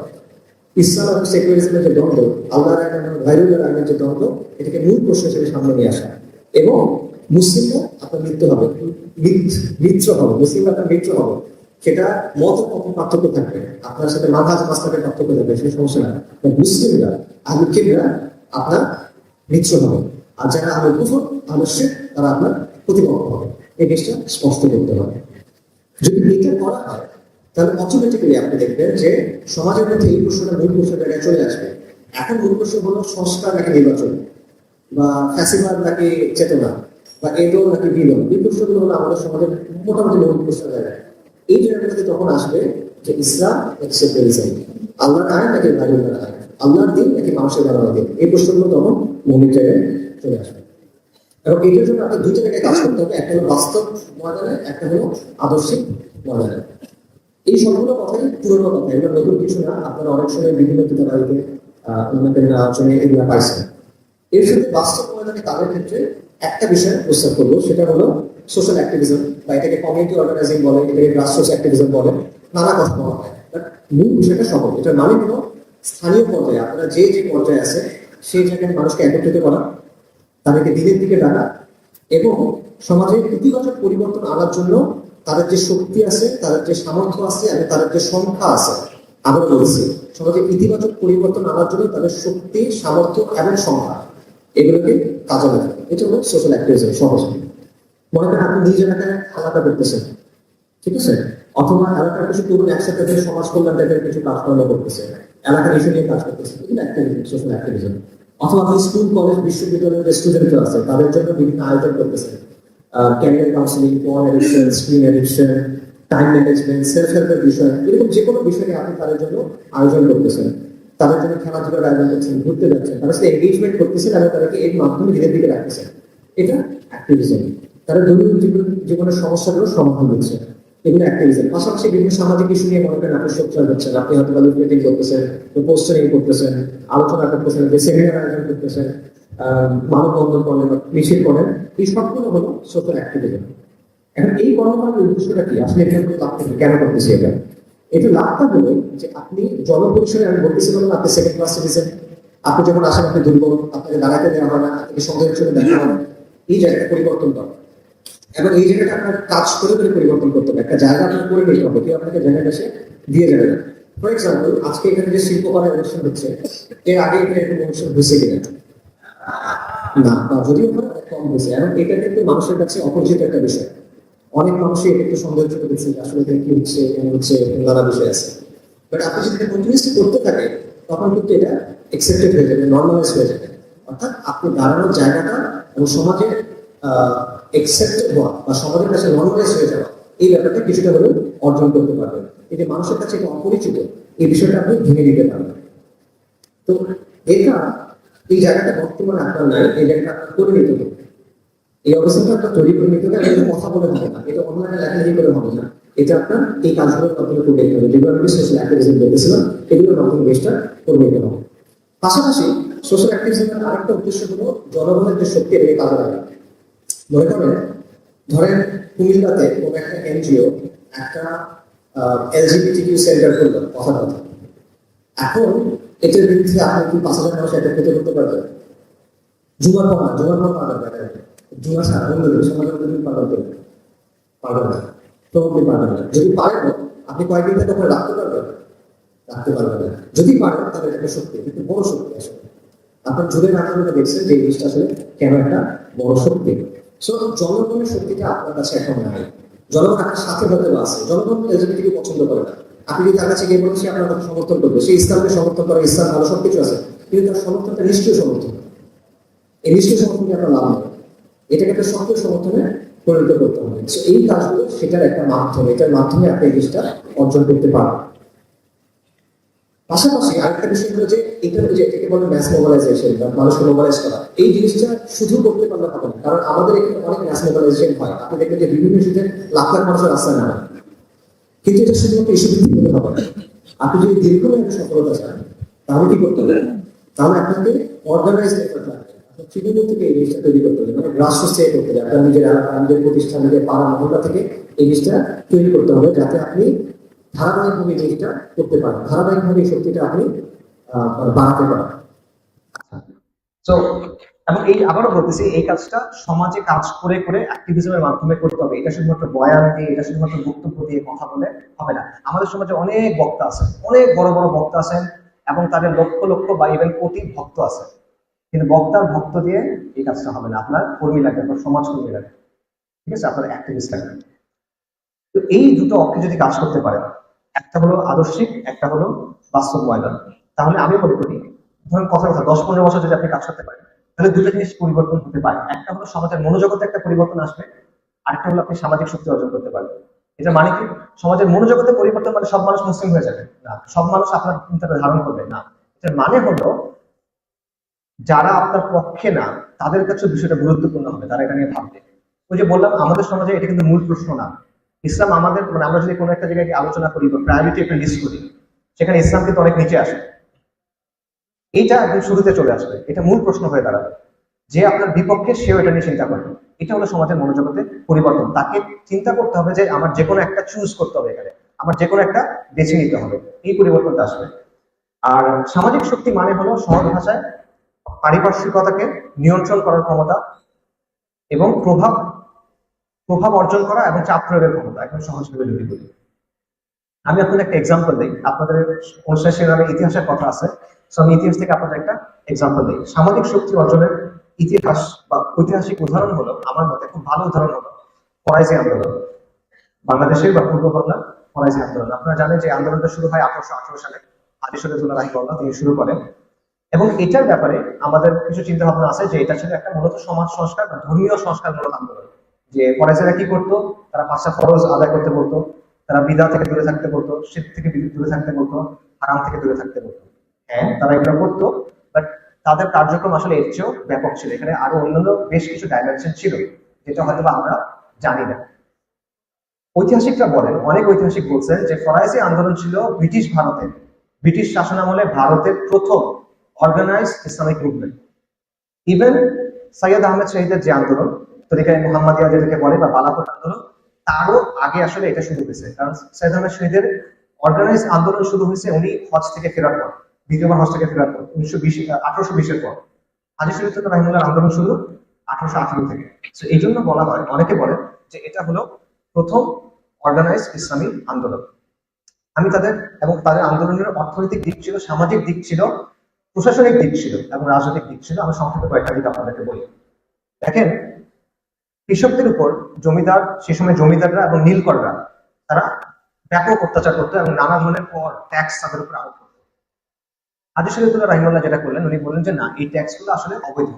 ইসলাম এবং সেকুলারিজমের যে দ্বন্দ্ব, আল্লাহর আইন এবং গায়রুল্লাহর আইনের যে দ্বন্দ্ব, এটাকে মূল প্রশ্ন হিসেবে সামনে নিয়ে আসা। এবং মুসলিমরা আপনার মৃত্যু হবে, মিত্র হবে, মুসলিমরা আপনার মিত্র হবে। সেটা মত পার্থক্য থাকবে, আপনার সাথে মাঝাজ মাস্টারের পার্থক্য থাকবে, সেই সমস্যা না। মুসলিমরা আহলে কিবলা আপনার মিত্র হবে, আর যারা আহলে কুফর আহলে শিরক তারা আপনার প্রতিপক্ষ হবে। এই জিনিসটা স্পষ্ট করতে হবে। যদি এটা করা হয় তাহলে অটোমেটিক্যালি আপনি দেখবেন যে সমাজের মধ্যে এই প্রশ্নটা মূল প্রশ্নের জায়গায় চলে আসবে। এখন মূল প্রশ্ন হলো সংস্কার নাকি নির্বাচন, বা ফ্যাসিবাদ নাকি চেতনা, বা এদল নাকি বিদল। এই প্রশ্নগুলো হলো আমাদের সমাজের মোটামুটি মূল প্রশ্ন জায়গায়। এই জায়গাটাতে তখন আসবে যে ইসলাম নাকি সেকুলারিজম, আল্লাহর আইন নাকি গায়রুল্লাহর আইন, আল্লাহর দিন নাকি মানুষের বানানো দিন। এই প্রশ্নগুলো তখন মৌলিক জায়গায় চলে আসবে। এবং এটার জন্য আপনার দুইটা জায়গায় কাজ করতে হবে, একটা হলো বাস্তব ময়দানে, একটা হলো আদর্শিক ময়দানে। এই সবগুলো কথাই পুরোনো কথা, এগুলো নতুন কিছু না। আপনারা অনেক সময় বিভিন্ন কিতাবাইতে অন্যদের আলোচনায় এগুলো পাইছেন। এর সাথে বাস্তব ময়দানে তাদের ক্ষেত্রে একটা বিষয় প্রস্তাব করবো, সেটা হলো সোশ্যাল অ্যাক্টিভিজম, বা এটাকে কমিউনিটি অর্গানাইজিং বলে, এটাকে গ্রাসরুটস অ্যাক্টিভিজম বলে, নানা কথা বলা হয়। মূল বিষয়টা সহজ। এটার মানে হলো স্থানীয় পর্যায়ে আপনারা যে যে পর্যায়ে আছে সেই জায়গায় মানুষকে একত্রিত করা, তাদেরকে দিনের দিকে ডাকা, এবং সমাজে ইতিবাচক পরিবর্তন আনার জন্য তাদের যে শক্তি আছে, তাদের যে সামর্থ্য আছে, এবং তাদের যে সংখ্যা আছে, আবার বলছি সমাজে ইতিবাচক পরিবর্তন আনার জন্য তাদের শক্তি, সামর্থ্য এবং সংখ্যা, এগুলোকে কাজে লাগাবে। এটা হলো সোশ্যাল অ্যাক্টিভিজম। সহজ মনে করেন আপনি নিজ এলাকায় খেলাটা করতেছেন, ঠিক আছে, অথবা এলাকার কিছু তরুণ একসাথে সমাজ কল্যাণ টাইপের কিছু কাজকর্ম করতেছে, এলাকার ইস্যু নিয়ে কাজ করতেছে, এগুলো অ্যাক্টিভিজম, সোশ্যাল অ্যাক্টিভিজম। অথবা আপনি স্কুল, কলেজ, বিশ্ববিদ্যালয়ের যে স্টুডেন্টরা আছে তাদের জন্য বিভিন্ন আয়োজন করতেছেন, career counselling, porn addiction, screen addiction, time management, self হেল্পের বিষয়, এরকম যে কোনো বিষয়ে আপনি তাদের জন্য আয়োজন করতেছেন, তাদের জন্য খেলাধুলার আয়োজন করছেন, ঘুরতে যাচ্ছেন, তাদের সাথে এঙ্গেজমেন্ট করতেছেন এবং তাদেরকে এর মাধ্যমে ধীরে ধীরে রাখতেছেন। এটা অ্যাক্টিভিজম। তারা দৈনন্দিন জীবনের সমস্যাগুলো সমাধান দিচ্ছে, এগুলো অ্যাক্টিভিজম। পাশাপাশি বিভিন্ন সামাজিক ইস্যু নিয়ে মনে করেন আপনি সোচ্চার হচ্ছেন, আপনি হয়তো লিফলেটিং করতেছেন, পোস্টারিং করতেছেন, আলোচনা করতেছেন, সেমিনার আয়োজন করতেছেন, মানববন্ধন করেন, মিছিল করেন, এই সবগুলো হলো সোশ্যাল অ্যাক্টিভিজম। এখন এই কর্মকাণ্ডের উদ্দেশ্যটা কি, আসলে এটা লাভ কি, কেন করতেছি এটা? এটা লাভটা হলো যে আপনি জনপরিসরে, আমি বলতেছিলাম আপনি সেকেন্ড ক্লাস সিটিজেন, আপনি যখন আসেন আপনি দুর্বল, আপনাকে দাঁড়াতে দেওয়া হয় না, আপনাকে সন্দেহ হিসেবে দেখা হয়, এই জায়গাটা পরিবর্তন করা। এবং এই জায়গাটা আপনার কাজ করে পরিবর্তন করতে হবে, একটা জায়গা আপনার করে নিতে হবে, কেউ আপনাকে জায়গাটা এসে দিয়ে যাবে না। ফর এক্সাম্পল, আজকে এখানে যে শিল্পকলা অনুষ্ঠান হচ্ছে, এর আগে এখানে একটা অনুষ্ঠান হয়েছে কিনা না, বা যদিও কম হয়েছে। এবং এটা কিন্তু মানুষের কাছে অপরিচিত একটা বিষয়, অনেক মানুষই এটা একটু সন্দেহ করছে আসলে এটা কি হচ্ছে, কেন হচ্ছে, নানা বিষয় আছে। বাট আপনি যদি কন্টিনিউসলি করতে থাকে তখন কিন্তু এটা একসেপ্টেড হয়ে যাবে, নর্মালাইজ হয়ে যাবে। অর্থাৎ আপনি দাঁড়ানোর জায়গাটা এবং সমাজে একসেপ্টেড হওয়া বা সমাজের কাছে নর্মালাইজ হয়ে যাওয়া, এই ব্যাপারটা কিছুটা হলেও অর্জন করতে পারবেন। এই যে মানুষের কাছে এটা অপরিচিত, এই বিষয়টা আপনি ভেঙে দিতে পারবেন। তো এটা, এই জায়গাটা বর্তমানে আপনার নাই, এই জায়গাটা আপনার করে নিতে হবে। এই অবস্থাটা আপনার তৈরি করে নিতে হবে। এটা কথা বলে হবে না, এটা অনলাইনে লেখালেখি করে হবে না, এটা আপনার এই কাজগুলোর মাধ্যমে করে নিতে হবে, যেগুলো আমি সোশ্যাল অ্যাক্টিভিজম বলতেছিলাম, এগুলোর মাধ্যমে বেশটা করে নিতে হবে। পাশাপাশি সোশ্যাল অ্যাক্টিভিজমের আরেকটা উদ্দেশ্য হলো জনগণের যে শক্তি, এটাকে কাজে লাগা। মনে করেন, ধরেন কুমিল্লাতে কোনো একটা এনজিও একটা এলজিবিটিকিউ সেন্টার করলো, কথা কথা। এখন এটার বিরুদ্ধে আপনি কি 5,000 মানুষ একত্রিত করতে পারবেন? জুমার পর পারবেন, জুমা ছাড়া অন্য সমাজের পারবেন না, তখন পারবেন না। যদি পারেন আপনি কয়েকদিন থেকে তখন রাখতে পারবেন না। যদি পারেন তাহলে একটা শক্তি, কিন্তু বড় শক্তি আসলে। আপনার জুড়ের আন্দোলনে দেখছেন যে এই জিনিসটা আসলে কেন একটা বড় শক্তি। সো জনগণের শক্তিটা আপনার কাছে এখন নাই। জনগণ আপনার সাথে হতে আছে, জনগণ এলজিবিটিকে পছন্দ করে না। আপনি যদি তার কাছে গিয়ে বলেন সে আপনার কথা সমর্থন করবে, সে ইসলামকে সমর্থন করে, ইসলাম ভালো সবকিছু আছে, কিন্তু তার সমর্থনটা নিষ্ক্রিয় সমর্থন। এই নিষ্ক্রিয় সমর্থনকে আপনার লাভ নেই, এটাকে একটা সক্রিয় সমর্থনে পরিণত করতে হবে। এই কাজগুলো সেটার একটা মাধ্যম, এটার মাধ্যমে আপনি এই জিনিসটা অর্জন করতে পারবেন। পাশাপাশি আরেকটা বিষয় হলো যে এটা যে এটাকে বলে ম্যাস মোবালাইজেশন বা মানুষকে মোবালাইজ করা, এই জিনিসটা শুধু করতে পারলে হবে না, কারণ আমাদের এখানে অনেক ম্যাস মোবালাইজেশন হয়। আপনি দেখবেন যে বিভিন্ন ইস্যুতে লাখ লাখ মানুষের রাস্তায় নামে, কিন্তু এটা শুধুমাত্র ইস্যু ভিত্তিক হলে হবে না। আপনি যদি দীর্ঘমেয়াদী সফলতা চান তাহলে কি করতে হবে? তাহলে আপনাকে অর্গানাইজ এফোর্ট লাগবে। আপনার তৃণমূল থেকে এই জিনিসটা তৈরি করতে হবে, মানে গ্রাসরুটস থেকে করতে হবে। আপনার নিজের এলাকা, নিজের প্রতিষ্ঠান, নিজের পাড়া মহল্লা থেকে এই জিনিসটা তৈরি করতে হবে, যাতে আপনি ধারাবাহিকভাবে এই জিনিসটা করতে পারেন, ধারাবাহিকভাবে এই শক্তিটা আপনি বাড়াতে পারেন। তো এবং এই আবারও বলতেছি, এই কাজটা সমাজে কাজ করে করে অ্যাক্টিভিজমের মাধ্যমে করতে হবে। এটা শুধুমাত্র বয়ান দিয়ে, এটা শুধুমাত্র বক্তব্য দিয়ে কথা বলে হবে না। আমাদের সমাজে অনেক বক্তা আছেন, অনেক বড় বড় বক্তা আছেন, এবং তাদের লক্ষ লক্ষ বা ইভেন কোটি ভক্ত আছে, কিন্তু বক্তার ভক্ত দিয়ে এই কাজটা হবে না। আপনার কর্মী লাগবে, আপনার সমাজ কর্মী লাগবে, ঠিক আছে, আপনার অ্যাক্টিভিস্ট লাগবে। তো এই দুটো অক্ষে যদি কাজ করতে পারে, একটা হলো আদর্শিক, একটা হলো বাস্তব ময়দান, তাহলে আমি মনে করি, ধরুন কথার কথা 10-15 বছর যদি আপনি কাজ করতে পারেন, তাহলে দুটো জিনিস পরিবর্তন হতে পারে। একটা হলো সমাজের মনোজগতে একটা পরিবর্তন আসবে, আরেকটা হলো আপনি সামাজিক শক্তি অর্জন করতে পারবেন। এটা মানে কি? সমাজের মনোজগতে পরিবর্তন মানে সব মানুষ মুসলিম হয়ে যাবে না, সব মানুষ আপনার চিন্তাটা ধারণ করবে না। এটার মানে হলো যারা আপনার পক্ষে না, তাদের কাছে বিষয়টা গুরুত্বপূর্ণ হবে, তারা এটা নিয়ে ভাববে। ওই যে বললাম, আমাদের সমাজে এটা কিন্তু মূল প্রশ্ন না। ইসলাম আমাদের, মানে আমরা যদি কোনো একটা জায়গায় আলোচনা করি বা প্রায়োরিটি একটা লিস্ট করি, সেখানে ইসলাম কিন্তু অনেক নিচে আসে। এইটা একদম শুরুতে চলে আসবে, এটা মূল প্রশ্ন হয়ে দাঁড়াবে। যে আপনার বিপক্ষে, সেও এটা নিয়ে চিন্তা করবে। এটা হলো সমাজের মনোজগতে পরিবর্তন। তাকে চিন্তা করতে হবে যে আমার যে কোনো একটা চুজ করতে হবে, এখানে আমার যে কোনো একটা বেছে নিতে হবে, এই পরিবর্তনটা আসবে। আর সামাজিক শক্তি মানে হলো সহজ ভাষায় পারিপার্শ্বিকতাকে নিয়ন্ত্রণ করার ক্ষমতা এবং প্রভাব প্রভাব অর্জন করা এবং চাপ প্রয়োগের ক্ষমতা। এখন সহজভাবে যদি বলি, আমি আপনাদের একটা এক্সাম্পল দিই। আপনাদের অনুষ্ঠানের শিরোনামে ইতিহাসের কথা আছে, তো আমি ইতিহাস থেকে আপনাদের একটা এক্সাম্পল দিই। সামাজিক শক্তি অর্জনের ইতিহাস বা ঐতিহাসিক উদাহরণ হলো, আমার মতে খুব ভালো উদাহরণ হলো ফরাইজি আন্দোলন, বাংলাদেশের বা পূর্ব বাংলার ফরাইজি আন্দোলন। আপনারা জানেন যে আন্দোলনটা শুরু হয় 1818 সালে, হাদি শরীয়তুল্লাহ রাহিমাহুল্লাহ তিনি শুরু করেন। এবং এটার ব্যাপারে আমাদের কিছু চিন্তা ভাবনা আছে যে এটা ছিল একটা মূলত সমাজ সংস্কার বা ধর্মীয় সংস্কারমূলক আন্দোলন। যে ফরাইজিরা কি করতো, তারা 5টা ফরজ আদায় করতে বলতো, তারা বিদআত থেকে দূরে থাকতে বলতো, শিরক থেকে দূরে থাকতে বলতো, হারাম থেকে দূরে থাকতে বলতো। হ্যাঁ, তারা এগুলো করতো, বাট তাদের কার্যক্রম আসলে এর চেয়েও ব্যাপক ছিল। এখানে আরো অন্যান্য বেশ কিছু ডাইমেনশন ছিল, যেটা হয়তো আমরা জানি না। ঐতিহাসিকরা বলেন, অনেক ঐতিহাসিক বলছেন যে ফরাইজি আন্দোলন ছিল ব্রিটিশ ভারতে, ব্রিটিশ শাসনামলে ভারতের প্রথম organise Islamic movement. Even Syed Ahmed শহীদের যে আন্দোলন, তরিকায়ে মুহাম্মাদিয়া যেটাকে বলে, বা বালাকোট আন্দোলন, তারও আগে আসলে এটা শুরু হয়েছে। কারণ সৈয়দ আহমেদ শহীদের অর্গানাইজ আন্দোলন শুরু হয়েছে উনি হজ থেকে ফেরার পর, দ্বিতীয়বার হজ থেকে ফেরার পর 1820-এর পর। হাজী শরীয়তুল্লাহ রাহিমাহুল্লাহর আন্দোলন শুরু 1818 থেকে। তো এই জন্য বলা হয়, অনেকে বলেন যে এটা হলো প্রথম অর্গানাইজ ইসলামী আন্দোলন। আমি তাদের এবং তাদের আন্দোলনের অর্থনৈতিক দিক ছিল, সামাজিক দিক ছিল, প্রশাসনিক দিক ছিল এবং রাজনৈতিক দিক ছিল। আমি সংক্ষেপে কয়েকটা দিক আপনাদেরকে বলি। দেখেন, কৃষকদের উপর জমিদার, সে সময় জমিদাররা এবং নীলকররা, তারা ব্যাপক অত্যাচার করতো এবং নানা ধরনের কর, ট্যাক্স তাদের উপর আরোপ করতো। হাজী শরীয়তুল্লাহ রাহিমাহুল্লাহ যেটা করলেন, উনি বললেন যে না, এই ট্যাক্স গুলো আসলে অবৈধ,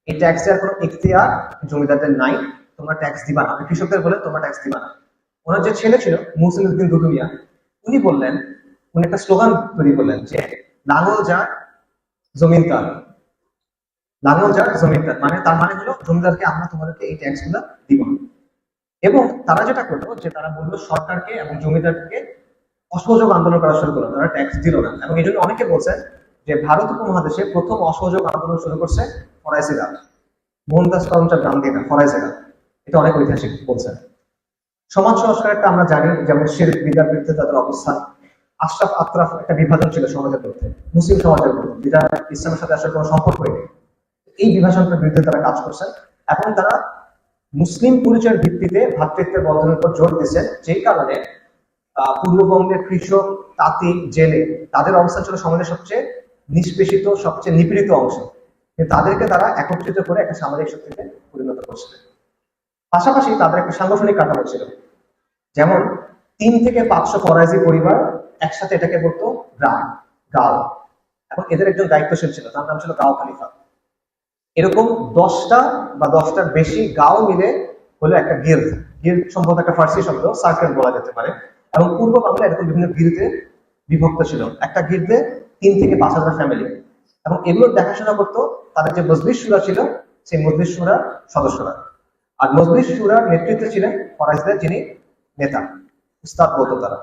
এই ট্যাক্স দেওয়ার কোনো ইখতিয়ার জমিদারদের নাই, তোমরা ট্যাক্স দিবা না। কৃষকদের বলে তোমরা ট্যাক্স দিবা না। ওনার যে ছেলে ছিল মুহসিন উদ্দিন দুদুমিয়া, উনি বললেন, উনি একটা স্লোগান তৈরি করলেন যে লাঙ্গল যার জমিন তার, লাঙ্গল যার জমিন তার, মানে তার মানে হলো জমিদারকে আমরা তোমাদেরকে এই ট্যাক্স গুলা দিব না। এবং তারা যেটা করলো যে তারা বললো সরকারকে এবং জমিদারকে অসহযোগ আন্দোলন করা শুরু করলো, তারা ট্যাক্স দিল না। এবং এই জন্য অনেকে বলছেন যে ভারত উপমহাদেশে প্রথম অসহযোগ আন্দোলন শুরু করছে ফরাইজিরা, মোহনদাস করমচাঁদ গান্ধীরা, ফরাইজিরা। এটা অনেক ঐতিহাসিক বলছেন। সমাজ সংস্কারটা আমরা জানি, যেমন শিরক বিদ্যার বিরুদ্ধে তাদের অবস্থান, আশরাফ আত্রাফ একটা বিভাজন ছিল সমাজের মধ্যে, মুসলিম সমাজের মধ্যে, যেটা ইসলামের সাথে আসলে কোনো সম্পর্ক নেই। এই বিভাজনটার বিরুদ্ধে তারা কাজ করছেন এবং তারা মুসলিম পরিচয়ের ভিত্তিতে ভ্রাতৃত্বের বন্ধনের উপর জোর দিচ্ছেন, যেই কারণে পূর্ববঙ্গের কৃষক, তাঁতি, জেলে, তাদের অবস্থান ছিল সমাজের সবচেয়ে নিষ্পেষিত, সবচেয়ে নিপীড়িত অংশ, কিন্তু তাদেরকে তারা একত্রিত করে একটা সামাজিক শক্তিতে পরিণত করছিলেন। পাশাপাশি তাদের একটা সাংগঠনিক কাঠামো ছিল, যেমন 3 থেকে 500 ফরাইজি পরিবার একসাথে এটাকে বলতো গ্রাম, গাঁও। এখন এদের একজন দায়িত্বশীল ছিল, তার নাম ছিল গাঁও খলিফা। এরকম 10টা বা 10টার বেশি গাঁও মিলে হলো একটা গিল্ড। গিল্ড সম্ভবত একটা ফার্সি শব্দ, সার্কেল বলা যেতে পারে। এবং পূর্ব বাংলা এরকম বিভিন্ন গিল্ডে বিভক্ত ছিল। একটা গির্দে 3 থেকে 5,000 ফ্যামিলি, এবং এগুলো দেখাশোনা করতো তাদের যে মজলিস শুরা ছিল, সেই মজলিস শুরার সদস্যরা। আর মজলিস শুরার নেতৃত্বে ছিলেন ফরাইজদের যিনি নেতা, উস্তাদ বলতো তারা।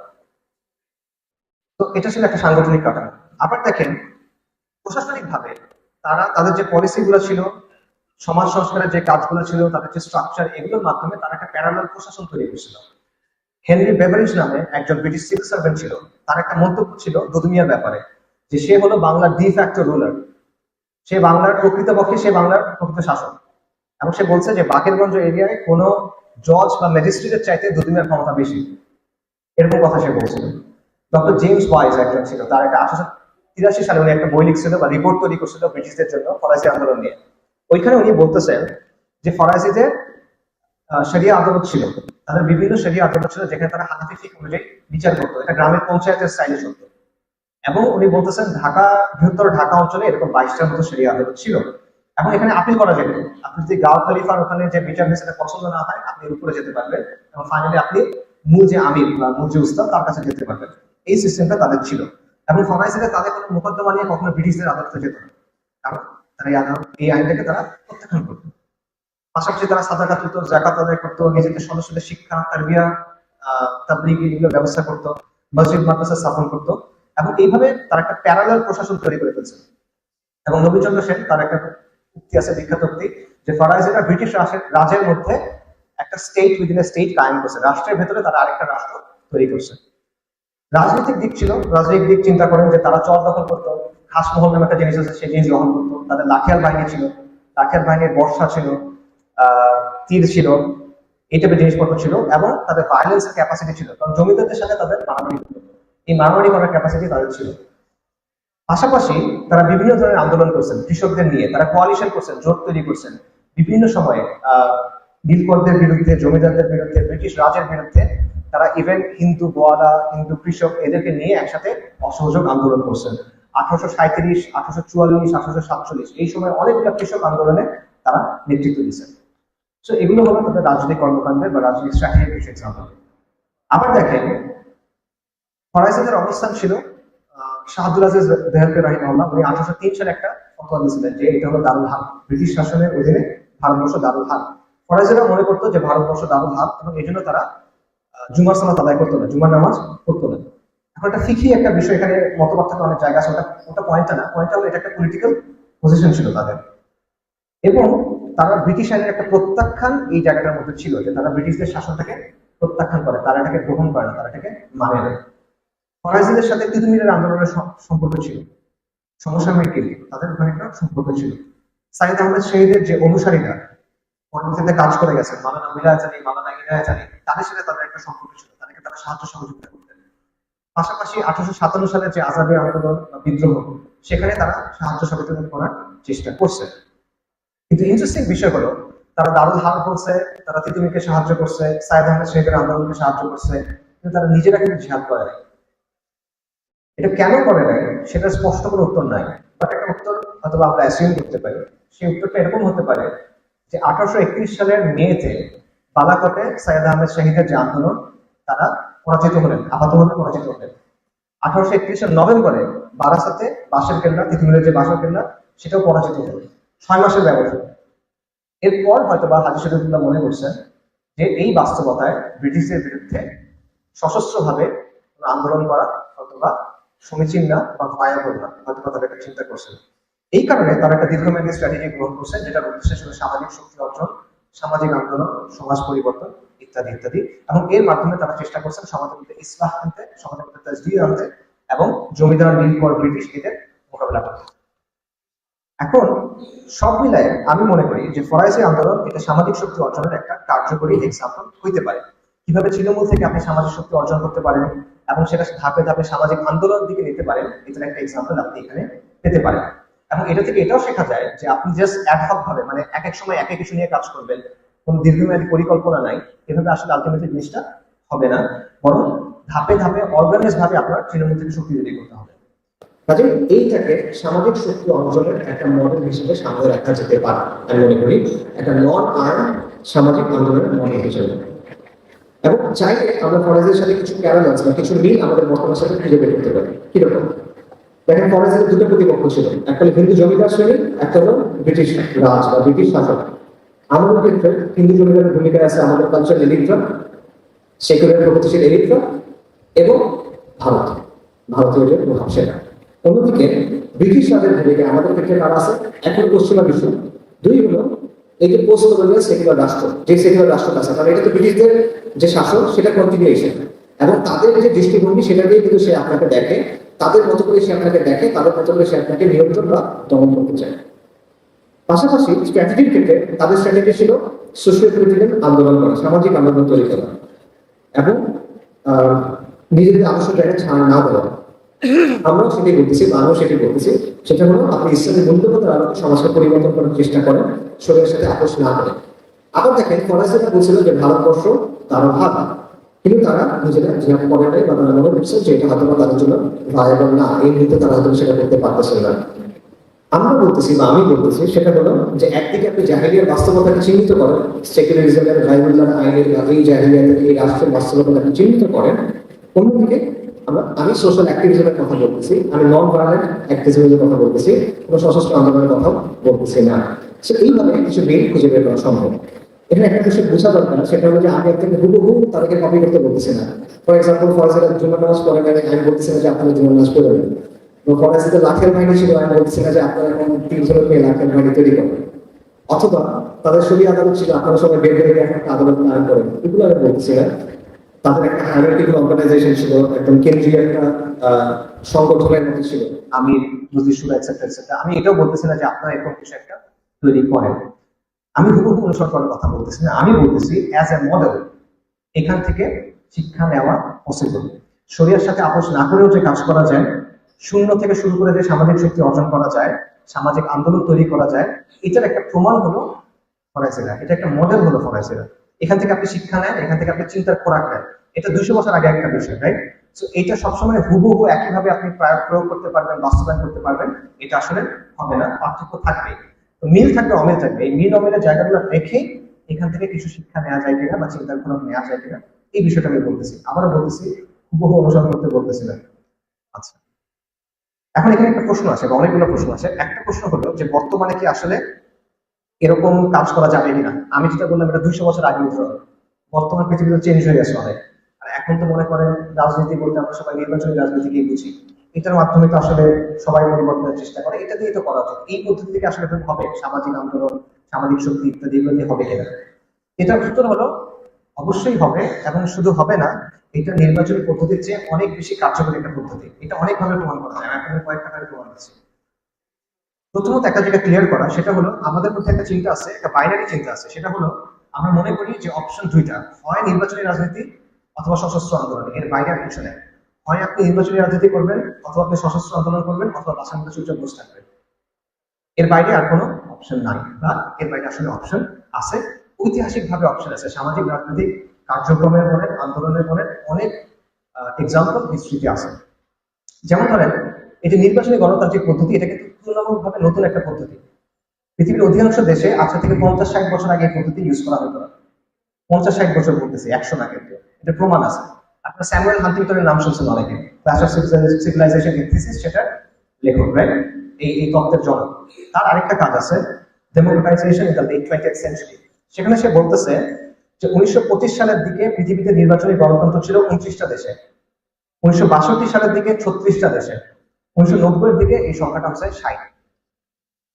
তো এটা ছিল একটা সাংগঠনিক কাঠামো। আবার দেখেন প্রশাসনিক ভাবে তারা তাদের যে পলিসি গুলো ছিল, সমাজ সংস্কারের যে কাজগুলো ছিল, তাদের যে স্ট্রাকচার, এগুলোর মাধ্যমে তারা একটা প্যারালাল প্রশাসন তৈরি করেছিল। হেনরি বেভারেজ নামে একজন ব্রিটিশ সিভিল সার্ভেন্ট ছিল, তার একটা মন্তব্য ছিল দুদুমিয়ার ব্যাপারে, যে সে হলো বাংলার ডি ফ্যাক্টো রুলার, সে বাংলার প্রকৃতপক্ষে সে বাংলার প্রকৃত শাসক। এবং সে বলছে যে বাকেরগঞ্জ এরিয়ায় কোনো জজ বা ম্যাজিস্ট্রেটের চাইতে দুদুমিয়ার ক্ষমতা বেশি, এরকম কথা সে বলছিল। ডক্টর জেমস ওয়াইজ একজন ছিল, তার একটা 1883 সালে উনি একটা বই লিখছিল বা রিপোর্ট তৈরি করছিল ব্রিটিশদের জন্য ফরাসি আন্দোলন নিয়ে। ওইখানে উনি বলতেছেন যে ফরাসিদের শরিয়া আদালত ছিল, তাদের বিভিন্ন শরিয়া আদালত ছিল যেখানে তারা হানাফি ফিকহ অনুযায়ী বিচার করতো, এটা গ্রামের পঞ্চায়েতের স্টাইলে চলতো। এবং উনি বলতেছেন ঢাকা, বৃহত্তর ঢাকা অঞ্চলে এরকম 22টার মতো শরিয়া আদালত ছিল, এবং এখানে আপিল করা যেত। আপনি যদি গাও খলিফার ওখানে যে বিচার সেটা পছন্দ না হয়, আপনি এর উপরে যেতে পারবেন, এবং ফাইনালি আপনি মূল যে আমির বা মূল যে উস্তাদ তার কাছে যেতে পারবেন। এই সিস্টেমটা তাদের ছিল। এবং ফরাসিরা তাদের কোনো মোকদ্দমা নিয়ে কখনো ব্রিটিশদের আদালতে যেত না, কারণ তারা এই আইনটাকে তারা প্রত্যাখ্যান করতো। পাশাপাশি তারা সাদাকাত দিত, যাকাত আদায় করতো, নিজেদের সদস্যদের শিক্ষা, তারবিয়া, তাবলীগ এগুলো ব্যবস্থা করতো, মসজিদ মাদ্রাসা স্থাপন করতো, এবং এইভাবে তারা একটা প্যারালাল প্রশাসন তৈরি করে ফেলছে। এবং নবীনচন্দ্র সেন তার একটা উক্তি আছে, বিখ্যাত উক্তি, যে ফরাসিরা ব্রিটিশ রাজের মধ্যে একটা স্টেট উইদিন স্টেট কায়েম করছে, রাষ্ট্রের ভেতরে তারা আরেকটা রাষ্ট্র তৈরি করছে। রাজনৈতিক দিক ছিল, রাজনৈতিক দিক চিন্তা করেন যে তারা চর দখল করতো, খাসমহল নামে একটা জিনিস আছে সেই জিনিস দখল করতো, তাদের লাঠিয়াল বাহিনী ছিল, লাঠিয়াল বাহিনীর বর্ষা ছিল, তীর ছিল, এই টাইপের জিনিসপত্র ছিল, এবং তাদের ভায়োলেন্সের ক্যাপাসিটি ছিল, কারণ জমিদারদের সাথে তাদের মারামারি হতো, এই মারামারি করার ক্যাপাসিটি তাদের ছিল। পাশাপাশি তারা বিভিন্ন ধরনের আন্দোলন করছেন কৃষকদের নিয়ে, তারা কোয়ালিশন করছেন, জোট তৈরি করছেন বিভিন্ন সময়ে, নীলকরদের বিরুদ্ধে, জমিদারদের বিরুদ্ধে, ব্রিটিশ রাজের বিরুদ্ধে। তারা ইভেন হিন্দু গোয়ালা, হিন্দু কৃষক এদেরকে নিয়ে একসাথে অসহযোগ আন্দোলন করছেন। 1837, 1844, 1847 এই সময় অনেকগুলো কৃষক আন্দোলনে তারা নেতৃত্ব দিচ্ছেন। তো এগুলো হলো তাদের রাজনৈতিক কর্মকাণ্ডের বা রাজনৈতিক স্ট্র্যাটেজির কিছু এক্সাম্পল। আবার দেখেন ফরাসিদের অবস্থান ছিল, শাহ আব্দুল আজিজ দেহলভি রাহিমাহুল্লাহ উনি 1803 সালে একটা ফতোয়া দিয়েছিলেন যে এটা হলো দারুল হার্ব, ব্রিটিশ শাসনের অধীনে ভারতবর্ষ দারুল হার্ব। ফরাসিরা মনে করতো যে ভারতবর্ষ দারুল হার্ব, এবং এই জন্য তারা জুমার সালাত আদায় করতো না, জুমার নামাজ পড়তো না। এখন একটা ফিকি একটা বিষয়, এখানে মত পার্থক্য অনেক জায়গা আছে, ওটা পয়েন্টটা না, পয়েন্টটা হলো এটা একটা পলিটিক্যাল পজিশন ছিল তাদের। এবং তারা ব্রিটিশ আইনের একটা প্রত্যাখ্যান এই জায়গাটার মধ্যে ছিল, যে তারা ব্রিটিশদের শাসনটাকে প্রত্যাখ্যান করে, তারা এটাকে গ্রহণ করে না, তারা এটাকে মানে না। ফরাসিদের সাথে তিতুমিরের আন্দোলনের সম্পর্ক ছিল, সমসাময়িক তাদের ওখানে একটা সম্পর্ক ছিল। সাইদ আহমেদ শহীদের যে অনুসারীরা পরবর্তীতে কাজ করে গেছেন, মাওলানা মিরাজ আলী, মাওলানা ইনায়েত আলী, তাদের সাথে তাদের একটা সম্পর্ক ছিল, তাদেরকে তারা সাহায্য সহযোগিতা করতেন। পাশাপাশি 1857 সালে যে আজাদী আন্দোলন বা বিদ্রোহ, সেখানে তারা সাহায্য সহযোগিতা করার চেষ্টা করছে। কিন্তু ইন্টারেস্টিং বিষয় হলো তারা দারুল হার্ব বলছে, তারা তিতুমিরকে সাহায্য করছে, সাইদ আহমেদ শহীদের আন্দোলনকে সাহায্য করছে, কিন্তু তারা নিজেরা কিন্তু জিহাদ করে নাই। এটা কেন করে নাই সেটা স্পষ্ট কোনো উত্তর নাই, বাট একটা উত্তর হয়তো আমরা অ্যাসিউম করতে পারি। সেই উত্তরটা এরকম হতে পারে যে 1831 সালের মেতে বালাকোটে সাইদ আহমেদ শহীদের যে আন্দোলন, তারা পরাজিত হলেন, আহতভাবে পরাজিত হলেন। 1831 সালের নভেম্বরে বারাসাতে বাঁশের কেল্লা, তিতুমিরের যে বাঁশের কেল্লা, সেটাও পরাজিত হল 6 মাসের ব্যবধান। এরপর হয়তো বা হাজী শরীফুল্লাহ মনে করছেন যে এই বাস্তবতায় ব্রিটিশদের বিরুদ্ধে সশস্ত্রভাবে আন্দোলন করা হয়তোবা সমীচীন না বা ভায়াবল না, হয়তো তারা একটা চিন্তা করছেন। এই কারণে তারা একটা দীর্ঘমেয়াদী স্ট্র্যাটেজি গ্রহণ করছেন, যেটার উদ্দেশ্য ছিল সামাজিক শক্তি অর্জন, সামাজিক আন্দোলন, সমাজ পরিবর্তন ইত্যাদি ইত্যাদি। এবং এর মাধ্যমে তারা চেষ্টা করছেন সমাজের মধ্যে ইসলাহ আনতে, সমাজের মধ্যে তাজদীদ আনতে, এবং জমিদার নীলকর ব্রিটিশ এদের মোকাবেলা করতে। এখন সব মিলায় আমি মনে করি যে ফরাসি আন্দোলন এটা সামাজিক শক্তি অর্জনের একটা কার্যকরী এক্সাম্পল হইতে পারে। কিভাবে তৃণমূল থেকে আপনি সামাজিক শক্তি অর্জন করতে পারেন এবং সেটা ধাপে ধাপে সামাজিক আন্দোলন দিকে নিতে পারেন, এটার একটা এক্সাম্পল আপনি এখানে পেতে পারেন। এবং এটা থেকে এটাও শেখা যায় যে আপনি জাস্ট অ্যাডহক ভাবে, মানে এক এক সময় এক এক কিছু নিয়ে কাজ করবেন, কোনো দীর্ঘমেয়াদী পরিকল্পনা নাই, এভাবে আসলে আলটিমেটলি জিনিসটা হবে না, বরং ধাপে ধাপে অর্গানাইজ ভাবে আপনার তৃণমূল থেকে শক্তি তৈরি করতে হবে। কাজে এইটাকে সামাজিক শক্তি অর্জনের একটা মডেল হিসেবে সামনে রাখা যেতে পারে, আমি মনে করি একটা নন আর্ম সামাজিক আন্দোলনের মডেল হিসেবে। এবং চাইলে আমরা ফরাজের সাথে কিছু প্যারালালস বা কিছু মিল আমাদের বর্তমানের সাথে খুঁজে বের করতে পারি। কিরকম? দেখেন ফরাজের দুটো প্রতিপক্ষ ছিল, একটা হলো হিন্দু জমিদার শ্রেণী, একটা হলো ব্রিটিশ রাজ বা ব্রিটিশ শাসক। আমাদের ক্ষেত্রে হিন্দু জমিদারের ভূমিকায় আছে আমাদের কালচারাল এলিটরা, সেকুলার প্রগতিশীল এলিটরা এবং ভারত, ভারতীয় যে প্রভাব সেটা। অন্যদিকে ব্রিটিশ রাজের ভূমিকায় আমাদের ক্ষেত্রে কারা আছে? এখন পশ্চিমা বিশ্ব, দুই হলো এই যে পোস্ট কলোনিয়াল সেকুলার রাষ্ট্র, যে সেকুলার রাষ্ট্র আছে, কারণ এটা তো ব্রিটিশদের যে শাসন সেটা কন্টিনিউশন, এবং তাদের যে দৃষ্টিভঙ্গি সেটা দিয়ে কিন্তু সে আপনাকে দেখে, তাদের মতো করে সে আপনাকে দেখে, তাদের মতো করে সে আপনাকে নিয়ন্ত্রণ বা দমন করতে চায়। পাশাপাশি স্ট্র্যাটেজির ক্ষেত্রে তাদের স্ট্র্যাটেজি ছিল সোশিয়াল পলিটিক্যাল আন্দোলন করা, সামাজিক আন্দোলন তৈরি করা এবং নিজেদের আদর্শ জায়গায় ছাড় না দেওয়া। আমরাও সেটাই বলতেছি বা আমিও সেটাই বলতেছি, সেটা হলো আপনি ইসলামের মূল্যবোধের আলোকে সমাজকে পরিবর্তন করার চেষ্টা করেন, শরীরের সাথে আপোষ না করে। আবার দেখেন ফরাজ যেটা বলছিল যে ভারতবর্ষ তারা ভালো, কিন্তু তারা নিজেরা জিহাদ করে নাই বা তারা মনে করছে যে এটা হয়তো তাদের জন্য ভায়াবল না, এই মুহূর্তে তারা হয়তো সেটা করতে পারতেছে না। আমরা বলতেছি বা আমি বলতেছি সেটা হলো যে একদিকে আপনি জাহিলিয়ার বাস্তবতাকে চিহ্নিত করেন, সেকুলারিজমের রাইবুল্লাহ আইনের এই জাহিলিয়াতের এই রাষ্ট্রের বাস্তবতাকে চিহ্নিত করেন। অন্যদিকে আমি সোশ্যাল অ্যাক্টিভিজমের কথা বলতেছি, আমি নন ভায়োলেন্ট অ্যাক্টিভিজমের কথা বলতেছি, কোনো সশস্ত্র আন্দোলনের কথা বলতেছি না। সো এইভাবে কিছু মিল খুঁজে বের করা সম্ভব। এখানে একটা বিষয় বোঝা দরকার, সেটা হলো যে আমি আপনাকে হুবহু তাদেরকে কপি করতে বলতেছি না। ফর এক্সাম্পল ফরাজের জুম্মা নামাজ পড়ে গেলে আমি বলতেছি না যে আপনারা জুম্মা নামাজ পড়বেন, ফরাজিতে লাখের বাহিনী ছিল, আমি বলছি না যে আপনারা এখন 300 নিয়ে লাখের বাহিনী তৈরি করবেন, অথবা তাদের শরীর আদালত ছিল, আপনারা সবাই বের বের এখন একটা আদালত দাঁড় করেন, এগুলো আমি বলছি না। তাদের একটা হায়ারার্কিক্যাল অর্গানাইজেশন ছিল, একদম কেন্দ্রীয় একটা সংগঠনের মতো ছিল, আমি মজলিসুরা এটসেট্রা এটসেট্রা। আমি এটাও বলতেছি না যে আপনারা এরকম কিছু একটা তৈরি করেন, আমি হুবহু অনুসরণ করার কথা বলতেছি না। আমি বলতেছি অ্যাজ এ মডেল এখান থেকে শিক্ষা নেওয়া পসিবল। শরীরের সাথে আপোষ না করেও যে কাজ করা যায়, শূন্য থেকে শুরু করে যে সামাজিক শক্তি অর্জন করা যায়, সামাজিক আন্দোলন তৈরি করা যায়, এটার একটা প্রমাণ হলো ফরাইজিরা, এটা একটা মডেল হলো ফরাইজিরা। এখান থেকে আপনি শিক্ষা নেন, এখান থেকে আপনি চিন্তার খোরাক নেন। এটা 200 বছর আগে একটা বিষয়, রাইট? সো এটা সবসময় হুবহু একইভাবে আপনি প্রয়োগ করতে পারবেন, বাস্তবায়ন করতে পারবেন, এটা আসলে হবে না, পার্থক্য থাকবে। মিল থাকবে, অমিল থাকবে। এই মিল অমিলের জায়গাগুলো রেখে এখান থেকে কিছু শিক্ষা নেওয়া যায় কিনা বা চিন্তার খোরাক নেওয়া যায় কিনা, এই বিষয়টা আমি বলতেছি। আবারও বলতেছি, হুবহু অনুসরণ করতে বলতেছি না। আচ্ছা, এখন এখানে একটা প্রশ্ন আসে বা অনেকগুলো প্রশ্ন আসে। একটা প্রশ্ন হলো যে বর্তমানে কি আসলে এরকম কাজ করা যাবে কিনা? আমি যেটা বললাম এটা 200 বছর আগে উদাহরণ। বর্তমান পৃথিবীতে চেঞ্জ হয়ে গেছে অনেক। আর এখন তো মনে করেন রাজনীতি বলতে আমরা সবাই নির্বাচনী রাজনীতিকেই বুঝি। এটার মাধ্যমে তো আসলে সবাই পরিবর্তনের চেষ্টা করে, এটা দিয়ে তো করা যায়। এই পদ্ধতি থেকে আসলে হবে সামাজিক আন্দোলন, সামাজিক শক্তি ইত্যাদি এগুলো দিয়ে হবে কিনা? এটার উত্তর হলো অবশ্যই হবে, এবং শুধু হবে না, এটা নির্বাচনী পদ্ধতির চেয়ে অনেক বেশি কার্যকরী একটা পদ্ধতি। এটা অনেকভাবে প্রমাণ করা যায়, এখন কয়েকটা ভাবে প্রমাণ আছে। প্রথমত একটা যেটা ক্লিয়ার করা, সেটা হলো আমাদের মধ্যে একটা চিন্তা আছে, একটা বাইনারি চিন্তা আছে। সেটা হলো আমরা মনে করি যে অপশন দুইটা, হয় নির্বাচনী রাজনীতি অথবা সশস্ত্র আন্দোলন, এর বাইরে আর কিছু নেই। হয় আপনি নির্বাচনী রাজনীতি করবেন, অথবা আপনি সশস্ত্র আন্দোলন করবেন, অথবা বাসার মধ্যে চুপচাপ বসে থাকবেন। এর বাইরে আর কোনো অপশন নাই, বা এর বাইরে আসলে অপশন আছে, ঐতিহাসিকভাবে অপশন আছে। সামাজিক রাজনৈতিক কার্যক্রমের বলেন, আন্দোলনের বলেন, অনেক এক্সাম্পল হিস্ট্রিতে আছে। যেমন ধরেন এই যে নির্বাচনী গণতান্ত্রিক পদ্ধতি, এটা কিন্তু তুলনামূলকভাবে নতুন একটা পদ্ধতি। পৃথিবীর অধিকাংশ দেশে আজ থেকে 50-60 বছর আগে এই পদ্ধতি ইউজ করা হতো না। 50-60 বছর বলতেছি, 100 না, কিন্তু এটা প্রমাণ আছে। আপনার স্যামুয়েল হান্টিংটনের নাম শুনছেন অনেকে, ক্লাস অফ সিভিলাইজেশন থিসিস, সেটা লেখক, রাইট? এই তত্ত্বের জনক। তার আরেকটা কাজ আছে, democratisation in the late 20th century. সেখানে সে বলতেছে যে 1925 সালের দিকে পৃথিবীতে নির্বাচনী গণতন্ত্র ছিল 29টা দেশে, 1962 সালের দিকে 36টা দেশে, 1990-এর দিকে এই সংখ্যাটা হচ্ছে 60।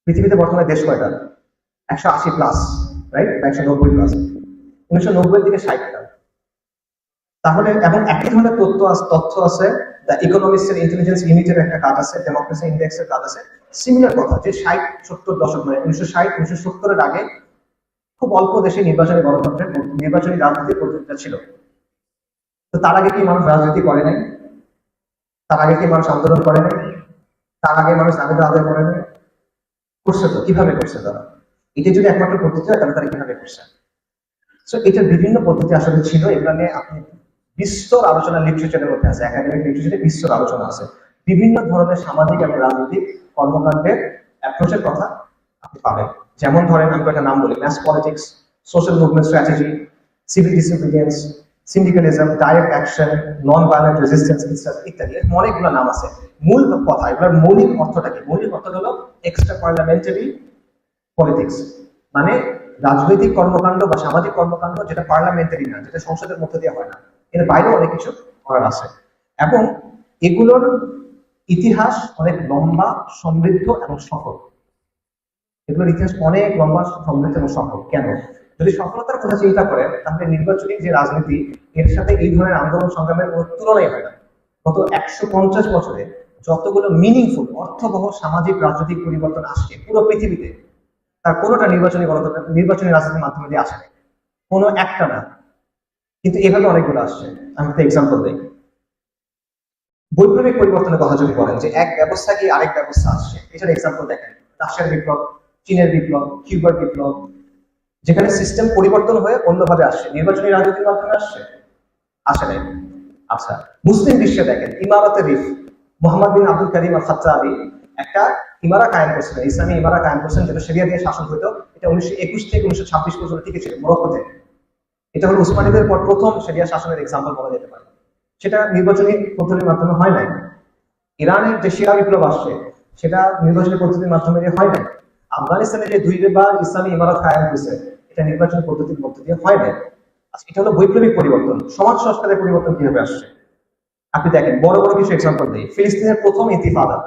পৃথিবীতে বর্তমানে দেশ কয়টা? 180 প্লাস, রাইট? 190 প্লাস। 1990-এর দিকে 60টা। তাহলে এবং একই ধরনের তথ্য আছে দ্য ইকোনমিক্সের ইন্টেলিজেন্স ইউনিটের একটা কাজ আছে, ডেমোক্রেসি ইন্ডেক্সের কাজ আছে, সিমিলার কথা, যে 60-70 দশক, মানে 1960-1970-এর আগে খুব অল্প দেশে নির্বাচনী গণতন্ত্রের নির্বাচনী রাজনীতির পদ্ধতিটা ছিল। তো তার আগে কি মানুষ রাজনীতি করে নাই? তার আগে কি মানুষ আন্দোলন করে নাই? তার আগে মানুষ দাবিদার আদায় করে নাই? করছে তো। কিভাবে করছে তারা? এটা যদি একমাত্র পদ্ধতি হয় তাহলে তারা কিভাবে করছে? সো এটার বিভিন্ন পদ্ধতি আসলে ছিল। এখানে আপনি বিস্তর আলোচনা লিটারেচারের মধ্যে আছে, একাডেমিক লিটারেচারে বিস্তর আলোচনা আছে। বিভিন্ন ধরনের সামাজিক এবং রাজনৈতিক কর্মকাণ্ডের অ্যাপ্রোচের কথা আপনি পাবেন। যেমন ধরেন আমি একটা নাম বলি, mass politics, social movement strategy, civil disobedience, syndicalism, direct action, non violent resistance ইত্যাদি, এরকম অনেকগুলো নাম আছে। মূল কথা, এগুলোর মৌলিক অর্থটা কি? মৌলিক অর্থটা হলো এক্সট্রা পার্লামেন্টারি পলিটিক্স, মানে রাজনৈতিক কর্মকাণ্ড বা সামাজিক কর্মকাণ্ড যেটা পার্লামেন্টারি না, যেটা সংসদের মধ্যে দিয়ে হয় না, এর বাইরেও অনেক কিছু করার আছে। এবং এগুলোর ইতিহাস অনেক লম্বা, সমৃদ্ধ এবং সফল। এগুলোর ইতিহাস অনেক লম্বা, সমৃদ্ধ এবং সফল। কেন? যদি সফলতার কথা চিন্তা করেন, তাহলে নির্বাচনী যে রাজনীতি, এর সাথে এই ধরনের আন্দোলন সংগ্রামের কোনো তুলনাই হয় না। গত 150 বছরে যতগুলো মিনিংফুল, অর্থবহ সামাজিক রাজনৈতিক পরিবর্তন আসছে পুরো পৃথিবীতে, তার কোনোটা নির্বাচনী রাজনীতির মাধ্যমে দিয়ে আসে না, কোনো একটা না। কিন্তু এভাবে অনেকগুলো আসছে। আমি একটা এক্সাম্পল দিই। বৈপ্লবিক পরিবর্তনের কথা যদি বলেন, যে এক ব্যবস্থা কি আরেক ব্যবস্থা আসছে, এটার এক্সাম্পল দেখেন। রাশিয়ার বিপ্লব, চীনের বিপ্লব, কিউবার বিপ্লব, যেখানে সিস্টেম পরিবর্তন হয়ে অন্যভাবে আসছে, নির্বাচনী রাজনীতির মাধ্যমে আসে নাই। আচ্ছা, মুসলিম বিশ্বে দেখেন ইমারতে রিফ, মোহাম্মদ বিন আব্দুল করিম আল খাত্তাবি একটা ইমারা কায়েম করছিলেন, ইসলামী ইমারা কায়েম করছেন, যেটা শরিয়া দিয়ে শাসন হতো। এটা 1921 থেকে 1926 পর্যন্ত টিকেছিল মরক্কোতে। এটা হলো উসমানীদের পর প্রথম শরিয়া শাসনের এক্সাম্পল বলা যেতে পারে। সেটা নির্বাচনী পদ্ধতির মাধ্যমে হয় নাই। ইরানের যে শিয়া বিপ্লব আসছে, সেটা নির্বাচনী পদ্ধতির মাধ্যমে হয় নাই। আফগানিস্তানে যে 2বার ইসলামী ইমারত কায়েম হয়েছে, এটা নির্বাচনী পদ্ধতির মধ্য দিয়ে হয় নাই। আচ্ছা, এটা হলো বৈপ্লবিক পরিবর্তন। সমাজ সংস্কারের পরিবর্তন কিভাবে আসছে আপনি দেখেন। বড় বড় কিছু এক্সাম্পল দিই। ফিলিস্তিনের প্রথম ইন্তিফাদা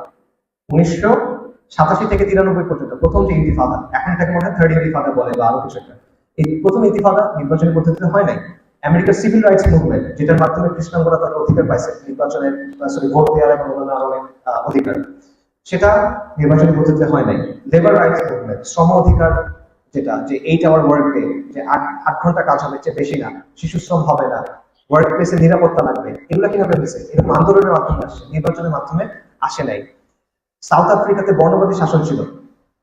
1987 থেকে 93 পর্যন্ত প্রথম যে ইন্তিফাদা, এখন এটাকে মনে হয় থার্ড ইন্তিফাদা বলে বা আরো কিছু একটা। এই প্রথম ইন্তিফাদা নির্বাচনী পদ্ধতিতে হয় নাই। আমেরিকার সিভিল রাইটস মুভমেন্ট, যেটার মাধ্যমে খ্রিস্টানরা তাদের অধিকার পাইছে নির্বাচনের, ভোট দেওয়ার এবং অন্যান্য আরো অনেক অধিকার, সেটা নির্বাচনী পদ্ধতিতে হয় নাই। লেবার রাইটস মুভমেন্ট, শ্রম অধিকার, যেটা যে 8 আওয়ার ওয়ার্ক ডে, যে 8 ঘন্টা কাজ হবে, চেয়ে বেশি না, শিশু শ্রম হবে না, ওয়ার্ক প্লেসে নিরাপত্তা লাগবে, এগুলো কিভাবে হয়েছে? এরকম আন্দোলনের মাধ্যমে আসছে, নির্বাচনের মাধ্যমে আসে নাই। সাউথ আফ্রিকাতে বর্ণবাদী শাসন ছিল,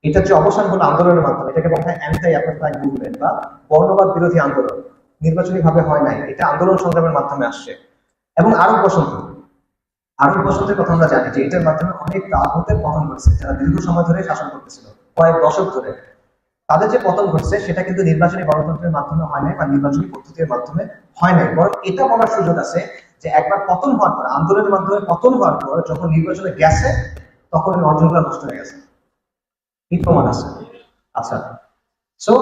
এটা যে অবসান হলো আন্দোলনের মাধ্যমে, এটাকে বলা হয় অ্যান্টি অ্যাপার্থাইড মুভমেন্ট বা বর্ণবাদ বিরোধী আন্দোলন। নির্বাচনী ভাবে হয় নাই, এটা আন্দোলন সংগ্রামের মাধ্যমে আসছে। এবং আরব বসন্তের কথা আমরা জানি যে এটার মাধ্যমে অনেক রাজনীতির পতন ঘটছে, যারা দীর্ঘ সময় ধরে শাসন করতেছিল, কয়েক দশক ধরে, তাদের যে পতন ঘটছে সেটা কিন্তু নির্বাচনী গণতন্ত্রের মাধ্যমে হয় নাই বা নির্বাচনী পদ্ধতির মাধ্যমে হয় নাই। বরং এটা বলার সুযোগ আছে যে একবার পতন হওয়ার পর, আন্দোলনের মাধ্যমে পতন হওয়ার পর যখন নির্বাচনে গেছে, তখন এই অর্জনগুলো নষ্ট হয়ে গেছে। এই প্রমাণ আছে। আচ্ছা, সো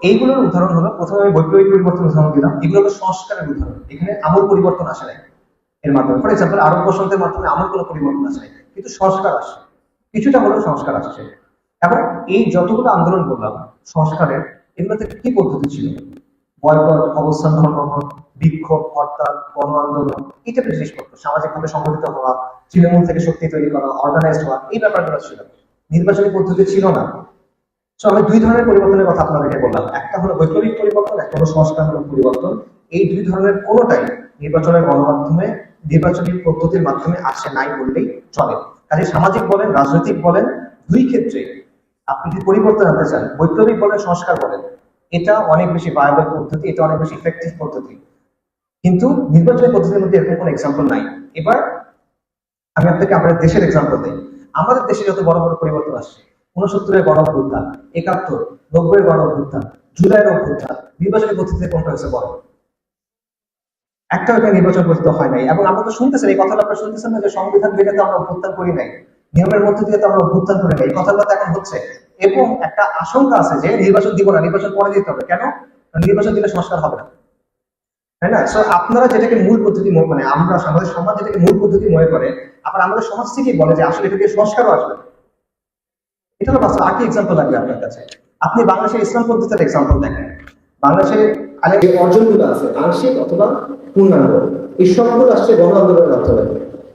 এইগুলোর উদাহরণ হলো, প্রথমে আমি বৈপ্লবিক পরিবর্তন উদাহরণ দিলাম, এগুলো হলো সংস্কারের উদাহরণ। এখানে আমূল পরিবর্তন আসে নাই এর মাধ্যমে। ফর এক্সাম্পল, আরব বসন্তের মাধ্যমে আমূল কোনো পরিবর্তন আসে নাই, কিন্তু সংস্কার আসছে, কিছুটা হলেও সংস্কার আসছে। এবং এই যতগুলো আন্দোলন করলাম সংস্কারের, এগুলোতে কি পদ্ধতি ছিল? বয়কট, অবস্থান ধর্মঘট, বিক্ষোভ, হরতাল, গণ আন্দোলন, এই টাইপের জিনিসপত্র, সামাজিকভাবে সংগঠিত হওয়া, তৃণমূল থেকে শক্তি তৈরি করা, অর্গানাইজড হওয়া, এই ব্যাপারগুলো ছিল। নির্বাচনী পদ্ধতি ছিল না। সো আমি দুই ধরনের পরিবর্তনের কথা আপনাদেরকে বললাম, একটা হলো বৈপ্লবিক পরিবর্তন, একটা হলো সংস্কারমূলক পরিবর্তন। এই দুই ধরনের কোনোটাই নির্বাচনের গণমাধ্যমে, নির্বাচনী পদ্ধতির মাধ্যমে আসে নাই বললেই চলে। কাজে সামাজিক বলেন, রাজনৈতিক বলেন, দুই ক্ষেত্রে আপনি যদি পরিবর্তন আনতে চান, বৈপ্লবিক বলেন, সংস্কার বলেন, এটা অনেক বেশি ভায়াবল পদ্ধতি, এটা অনেক বেশি ইফেক্টিভ পদ্ধতি। কিন্তু নির্বাচনী পদ্ধতির মধ্যে এরকম কোনো এক্সাম্পল নাই। এবার আমি আপনাকে আমাদের দেশের এক্সাম্পল দিই। আমাদের দেশে যত বড় বড় পরিবর্তন আসছে, 69-এর গণ অভ্যুত্থান, 71, 90-এর গণ অভ্যুত্থান, জুলাইয়ের অভ্যুত্থান, নির্বাচনী পদ্ধতিতে কোনটা হয়েছে বড়? একটা নির্বাচন পদ্ধতি হয় নাই। এবং আমরা তো শুনতেছেন, এই কথাটা আপনারা শুনতেছেন না যে সংবিধান ভেঙে তো আমরা অভ্যুত্থান করি নাই, নিয়মের মধ্যে দিয়ে তো আমরা অভ্যুত্থান করি নাই, এই কথাগুলো তো এখন হচ্ছে। এবং একটা আশঙ্কা আছে যে নির্বাচন দিব না, নির্বাচন পরে দিতে হবে। কেন? নির্বাচন দিলে সংস্কার হবে না, তাই না? সো আপনারা যেটাকে মূল পদ্ধতি মানে আমরা, আমাদের সমাজ যেটাকে মূল পদ্ধতি মনে করে, আবার আমাদের সমাজ থেকেই বলে যে আসলে এটা দিয়ে সংস্কারও আসবে। এটা হলো বাস্তব। আর কি এক্সাম্পল লাগবে আপনার কাছে? আপনি বাংলাদেশের ইসলাম পদ্ধতির এক্সাম্পল দেখেন। বাংলাদেশের যে অর্জনগুলো আছে আংশিক অথবা পূর্ণাঙ্গ, এই সবগুলো আসছে গণ আন্দোলনের মাধ্যমে।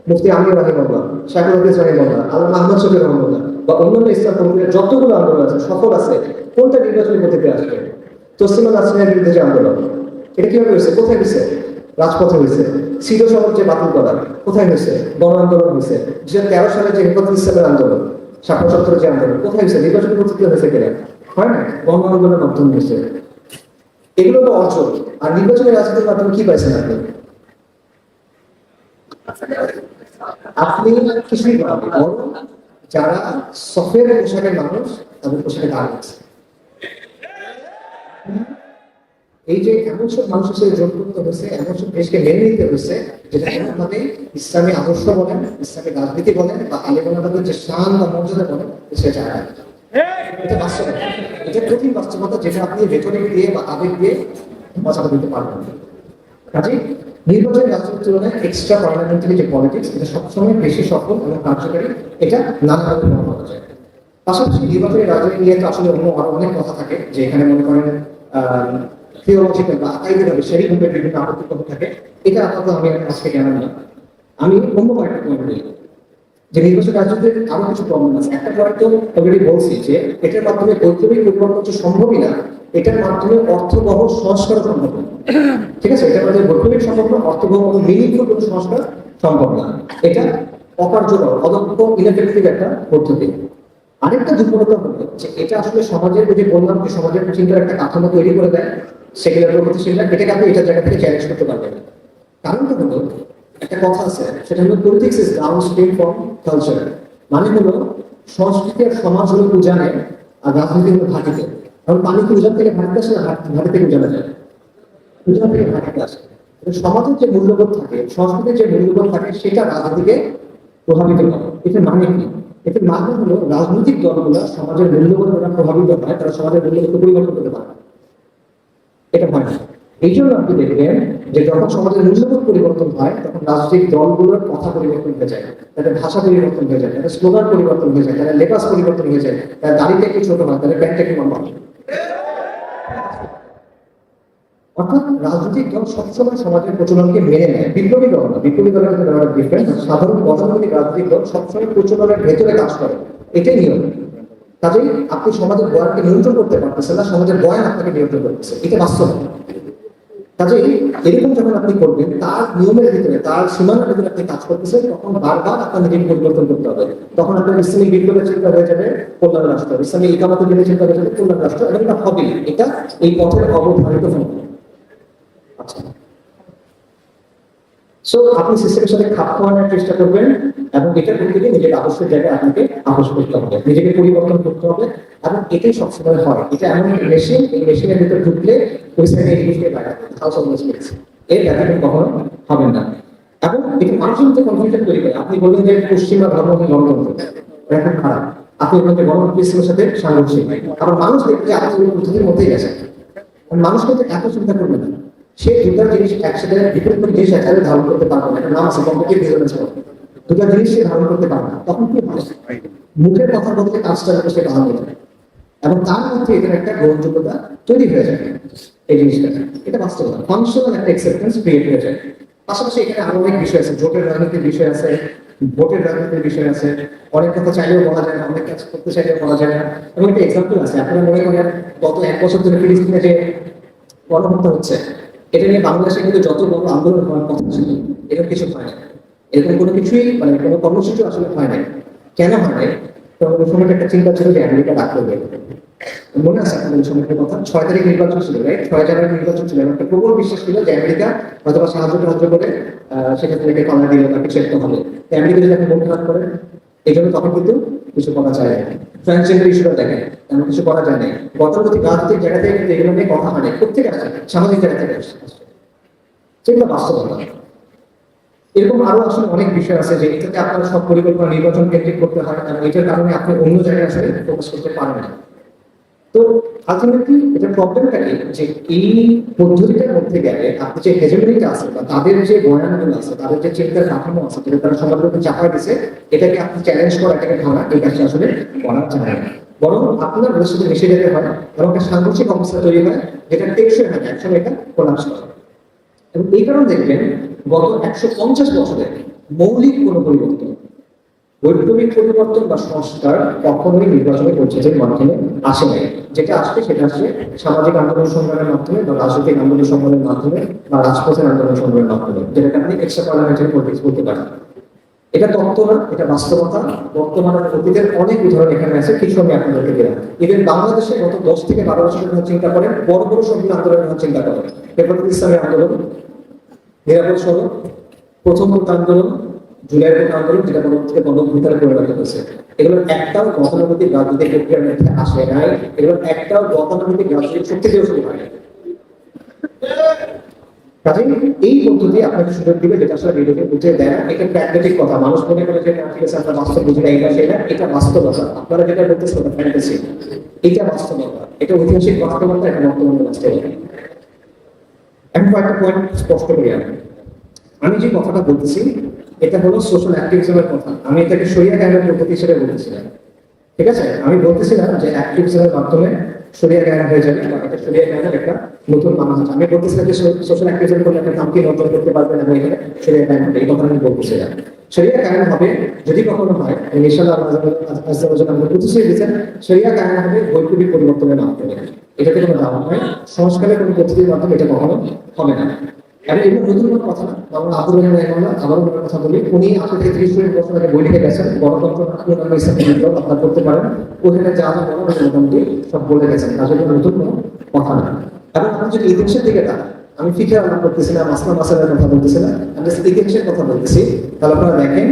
মুফতি আমির রাহিমাহুল্লাহ, শাইখুল হাদিস রাহিমাহুল্লাহ, আল্লামা আহমদ শফি রাহিমাহুল্লাহ বা অন্যান্য ইসলাম পন্থীদের যতগুলো আন্দোলন আছে, সফল আছে, কোনটা নির্বাচনী পদ্ধতিতে আসবে? তসলিমা নাসরিনের বিরুদ্ধে যে আন্দোলন, এটা কিভাবে হয়েছে? কোথায় হয়েছে? রাজপথে হয়েছে। সিধো শহর যে বাতিল করা, কোথায় হয়েছে? গণ আন্দোলন হয়েছে। 2013 সালে যে হেফাজত ইসলামের আন্দোলন, 77 যে আন্দোলন, কোথায় হয়েছে? নির্বাচনী পদ্ধতি হয়েছে কিনা? হয় না, গণ আন্দোলনের মাধ্যমে হয়েছে। এগুলো তো অর্জন। আর নির্বাচনী রাজনীতির মাধ্যমে কি পাইছেন আপনি? আপনি কিছুই পাবেন, বরং যারা সফের পোশাকের মানুষ, তাদের পোশাকে দাঁড় আছে। এই যে এমন সব মানুষের সাথে যোগ করতে হয়েছে, এমন সব দেশকে মেনে নিতে হয়েছে, যেটা এমনভাবে ইসলামী আদর্শ বলেন, ইসলামী রাজনীতি বলেন, বা আলিমানদের যে শান বা মর্যাদা বলেন, সেটা আর এটা বাস্তবতা। এটা কঠিন বাস্তবতা, যেটা আপনি রেটরিক দিয়ে বা আবেগ দিয়ে বাঁচাতে দিতে পারবেন না। কাজে নির্বাচনী রাজনীতির তুলনায় এক্সট্রা পার্লামেন্টারি যে পলিটিক্স, এটা সবসময় বেশি সফল এবং কার্যকারী, এটা নানাভাবে প্রমাণ করা যায়। পাশাপাশি নির্বাচনী রাজনীতি নিয়ে তো আসলে অন্য আরো অনেক কথা থাকে, যে এখানে মনে করেন থিওলজিক্যাল বা আইডিয়ালজি সেই রূপের বিভিন্ন আপত্তি কথা থাকে। এটা আপাতত আমি আজকে জানাই না। আমি অন্য কয়েকটা পয়েন্ট বলি যে নির্বাচন রাজনীতির আরো কিছু প্রবলেম আছে। একটা পয়েন্ট তো অলরেডি বলছি যে এটার মাধ্যমে বৈপ্লবিক পরিবর্তন হচ্ছে সম্ভবই না, এটার মাধ্যমে অর্থবহ সংস্কার সম্ভব না। ঠিক আছে, এটার মাধ্যমে বৈপ্লবিক সম্ভব না, অর্থবহ মিনিংফুল কোনো সংস্কার সম্ভব না। এটা অকার্যকর, অদক্ষ, ইনএফেক্টিভ একটা পদ্ধতি। আরেকটা দুর্বলতা হলো যে এটা আসলে সমাজের, যে বললাম যে সমাজের চিন্তার একটা কাঠামো তৈরি করে দেয়, সেগুলোর প্রগতিশীলরা এটাকে আপনি এটা জায়গা থেকে চ্যালেঞ্জ করতে পারবেন না। কারণটা হলো, একটা কথা আছে, সেটা হলো politics is downstream from culture. মানে হলো সংস্কৃতি আর সমাজ হলো উজানে, আর রাজনীতি হলো ঘাটিতে। কারণ পানি কি উজান থেকে ঘাটিতে আসে না ঘাটি থেকে উজানে যায়? উজান থেকে ঘাটিতে আসে। সমাজের যে মূল্যবোধ থাকে, সংস্কৃতির যে মূল্যবোধ থাকে, সেটা রাজনীতিকে প্রভাবিত করে। এটা মানে কি? এটার মানে হলো রাজনৈতিক দলগুলো সমাজের মূল্যবোধ দ্বারা প্রভাবিত হয়, তারা সমাজের মূল্যবোধ পরিবর্তন করতে পারে। এটা হয় না। এই জন্য আপনি দেখবেন যে যখন সমাজের মূল্যবোধ পরিবর্তন হয়, তখন রাজনৈতিক দলগুলোর কথা পরিবর্তন হয়ে যায়, তাদের ভাষা পরিবর্তন হয়ে যায়, তাদের স্লোগান পরিবর্তন হয়ে যায়, তাদের লেবাস পরিবর্তন হয়ে যায়, তাদের দাড়িটা একটু ছোট হয়, তাদের প্যান্টটা একটু লম্বা হয়। অর্থাৎ রাজনৈতিক দল সবসময় সমাজের প্রচলনকে মেনে নেয়। বিপ্লবী দল না, বিপ্লবী দলের মধ্যে ডিফারেন্স। সাধারণ গতানুগতিক রাজনৈতিক দল সবসময় প্রচলনের ভেতরে কাজ করে, এটাই নিয়ম। কাজেই আপনি সমাজের বয়ানকে নিয়ন্ত্রণ করতে পারতেছেন না, সমাজের বয়ান আপনাকে নিয়ন্ত্রণ করতেছে, এটা বাস্তব। কাজেই এরকম যখন আপনি করবেন, তার নিয়মের ভিতরে, তার সীমানার ভিতরে আপনি কাজ করতেছেন, তখন বারবার আপনার নিজেকে পরিবর্তন করতে হবে। তখন আপনার ইসলামিক বিপ্লবের চিন্তা হয়ে যাবে কল্যাণ রাষ্ট্র, ইসলামিক ইকামতের দিনের চিন্তা হয়ে যাবে কল্যাণ রাষ্ট্র, এবং এটা হবে, এটা এই পথের অবধারিত হবে। আচ্ছা, সো আপনি সিস্টেমের সাথে খাপ খাওয়ানোর চেষ্টা করবেন, এবং এটা করতে গিয়ে নিজের আদর্শের জায়গায় আপনাকে আপোষ করতে হবে, নিজেকে পরিবর্তন করতে হবে। এবং এটাই সবসময় হয়। এটা এমন একটা মেশিন, এই মেশিনের ভিতরে ঢুকলে ওই সাইডে এই জিনিসকে লাগাতে হাউস অফ মিনিস্ট্রিজ, এর ব্যতিক্রম কখনো হবে না। এবং এটা মানুষের মধ্যে কনফিউশন তৈরি করে। আপনি বলবেন যে পশ্চিমা ধর্ম গণতন্ত্র, এটা খুব খারাপ। আপনি বলবেন যে গণতন্ত্রের সাথে সাংঘর্ষিক। আবার মানুষ দেখতে আপনি ওই পদ্ধতির মধ্যেই গেছেন। মানুষ কিন্তু এত চিন্তা করবে না, সে দুটা জিনিস একসাথে বিপরীত জিনিস একসাথে ধারণ করতে পারবে না। একটা নাম আছে কম্পিটিভ রেজোনেন্স। দুটা জিনিস সে ধারণ করতে পারবে না। তখন কি হয়? মুখের কথা বলতে কাজটা যাবে সে বাধা দেবে, এবং তার মধ্যে এটার একটা গ্রহণযোগ্যতা তৈরি হয়ে যায়। এই জিনিসটা, এটা বাস্তবতা, ফাংশনাল একটা অ্যাকসেপ্টেন্স ক্রিয়েট হয়ে যায়। পাশাপাশি এখানে আরো অনেক বিষয় আছে, জোটের রাজনীতির বিষয় আছে, ভোটের রাজনীতির বিষয় আছে। অনেক কথা চাইলেও বলা যায় না, অনেক কাজ করতে চাইলেও বলা যায় না। এবং একটা এক্সাম্পল আছে, আপনারা মনে করেন গত 1 বছর ধরে ফিলিস্তিনে যে গণহত্যা হচ্ছে, এটা নিয়ে বাংলাদেশে কিন্তু যত বড় আন্দোলন হওয়ার কথা ছিল, এরকম কিছু হয় না। এরকম কোনো কিছুই, মানে কোনো কর্মসূচি আসলে হয় নাই। কেন হয় নাই? তখন ওই সময় একটা চিন্তা ছিল যে আমেরিকা ডাক করবে। মনে আছে আপনাদের ওই সময়টার কথা? 6 তারিখ নির্বাচন ছিল, রাইট? 6 জানুয়ারি নির্বাচন ছিল, এবং একটা প্রবল বিশ্বাস ছিল যে আমেরিকা হয়তো বা সাহায্য করে সেক্ষেত্রে কমা দিল বা কিছু একটা হবে। আমেরিকা যদি এখন মন খারাপ করে, এই জন্য তখন কিন্তু কিছু করা যায় না। ট্রান্সজেন্ডার ইস্যুটা দেখেন, তেমন কিছু করা যায় না। গতানুগতিক রাজনৈতিক জায়গা থেকে কিন্তু এগুলো নিয়ে কথা হয় না, প্রত্যেক আসছে সামাজিক জায়গা থেকে আসছে, সেগুলো বাস্তবতা। এরকম আরো আসলে অনেক বিষয় আছে যে এটাকে আপনার সব পরিকল্পনা নির্বাচন কেন্দ্রিক করতে হয়, এবং এটার কারণে আপনি অন্য জায়গায় আসলে ফোকাস করতে পারেন না। তো আলটিমেটলি এটা প্রবলেমটা কি, যে এই পদ্ধতিটার মধ্যে গেলে আপনি যে হেজেমনিটা আছে, বা তাদের যে বয়ানগুলো আছে, তাদের যে চিন্তার কাঠামো আছে, যেটা তারা সমাজের মধ্যে চাপায় দিচ্ছে, এটাকে আপনি চ্যালেঞ্জ করা, এটাকে ধরা, এই কাজটা আসলে করা যায় না। বরং আপনার ওদের সাথে মিশে যেতে হয়, এবং একটা সাংঘর্ষিক অবস্থা তৈরি হয়, যেটা টেকসই হয় না, একসময় এটা কোলাপস করে। এবং এই কারণে দেখবেন গত 150 বছরে মৌলিক কোনো পরিবর্তন, বৈপ্লবিক পরিবর্তন বা সংস্কার কখনোই নির্বাচনী প্রক্রিয়ার মাধ্যমে আসে নাই। যেটা আসবে সেটা আসছে সামাজিক আন্দোলন সংগ্রামের মাধ্যমে, বা রাজনৈতিক আন্দোলন সংগ্রামের মাধ্যমে, বা রাজপথের আন্দোলন সংগ্রামের মাধ্যমে, যেটাকে আপনি এক্সট্রা পার্লামেন্টারি পলিটিক্স বলতে পারেন। এটা তত্ত্ব না, এটা বাস্তবতা। বর্তমানের অতীতের অনেক উদাহরণ এখানে আছে, কিছু আমি আপনাদেরকে দিলাম। ইভেন বাংলাদেশে গত 10 থেকে 12 বছরের কথা চিন্তা করেন, বড় বড় সবগুলো আন্দোলনের কথা চিন্তা করেন। হেফাজত ইসলামের আন্দোলন, নিরাপদ সড়ক, প্রথম কোটা আন্দোলন, জুলাই কোটা আন্দোলন, যেটা পরবর্তীতে গণঅভ্যুত্থানে পরিণত হয়েছে, এগুলোর একটাও গতানুগতিক রাজনৈতিক প্রক্রিয়ার মধ্যে আসে নাই। এগুলোর একটাও গতানুগতিক রাজনৈতিক শক্তি দিয়ে শুরু হয়। কাজে এই পদ্ধতি আপনাকে সুযোগ দিবে যেটা আসলে ভিডিওকে বুঝে দেয় না। এটা প্র্যাকটিক কথা, মানুষ মনে করে যে ঠিক আছে আমরা বাস্তব বুঝি না, এটা বাস্তবতা। আপনারা যেটা বলতেছেন ওটা ফ্যান্টাসি, এটা বাস্তবতা, এটা ঐতিহাসিক বাস্তবতা, এটা বর্তমান বাস্তবতা। এখন কয়েকটা পয়েন্ট স্পষ্ট করি আমি যে কথাটা বলতেছি এটা হলো সোশ্যাল অ্যাক্টিভিজমের কথা। আমি এটাকে শরিয়া জ্ঞানের পদ্ধতি হিসেবে বলতেছিলাম, ঠিক আছে? আমি বলতেছিলাম যে অ্যাক্টিভিজমের মাধ্যমে শরিয়া জ্ঞান হয়ে যাবে বা এটা শরিয়া জ্ঞানের একটা নতুন মানা হচ্ছে। আমি বলতেছিলাম যে সোশ্যাল অ্যাক্টিভিজম করলে একটা কামকে নজর করতে পারবেন এবং এখানে শরিয়া জ্ঞান হবে, এই কথা আমি বলতেছিলাম। শরিয়া জ্ঞান হবে যদি কখনো হয়, ইনশাআল্লাহ আমরা প্রতিশ্রুতি দিচ্ছেন, শরিয়া জ্ঞান হবে বৈপ্লবিক পরিবর্তনের মাধ্যমে। এটাতে কোনো দাম নয়, সংস্কারের কোনো পদ্ধতির মাধ্যমে এটা কখনো হবে না। এবং এগুলো নতুন কোনো কথা না, আমরা আবুল আবারও কোনো কথা বলি। উনি আজকে থেকে 30-40 বছর আগে বই লিখে গেছেন, গণতন্ত্র আপনারা করতে পারেন, ওখানে যা যা বলা হয়েছে মোটামুটি সব বলে গেছেন, তার জন্য নতুন কোনো কথা না। এবং আমি যদি ইতিহাসের দিকে তাকাই, আমি ফিকে আলাপ করতেছি না, মাসলা মাসালের কথা বলতেছি না, আমি ইতিহাসের কথা বলতেছি, তাহলে আপনারা দেখেন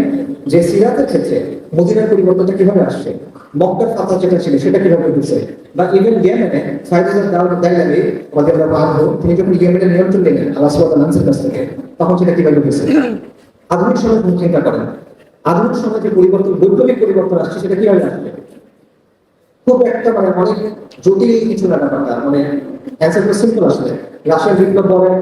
যে সিরাতের ক্ষেত্রে মদিনার পরিবর্তনটা কিভাবে আসছে, মক্কার ফাতহ যেটা ছিল সেটা কিভাবে হচ্ছে, বা ইভেন ইয়েমেনে ফায়দুল দাউদ দাইলাবি রাদিয়াল্লাহু আনহু তিনি যখন ইয়েমেনের নিয়ন্ত্রণ নিলেন আল্লাহ সুবহানাহু ওয়া তাআলার কাছ থেকে, তখন সেটা কিভাবে হয়েছে। আধুনিক সময় চিন্তা করেন, আধুনিক সময় যে পরিবর্তন, বৈপ্লবিক পরিবর্তন আসছে সেটা কিভাবে আসবে। খুব একটা অনেক জটিল কিছু না ব্যাপারটা, অ্যান্সার খুব সিম্পল আসলে। রাশিয়ার বিপ্লব বলেন,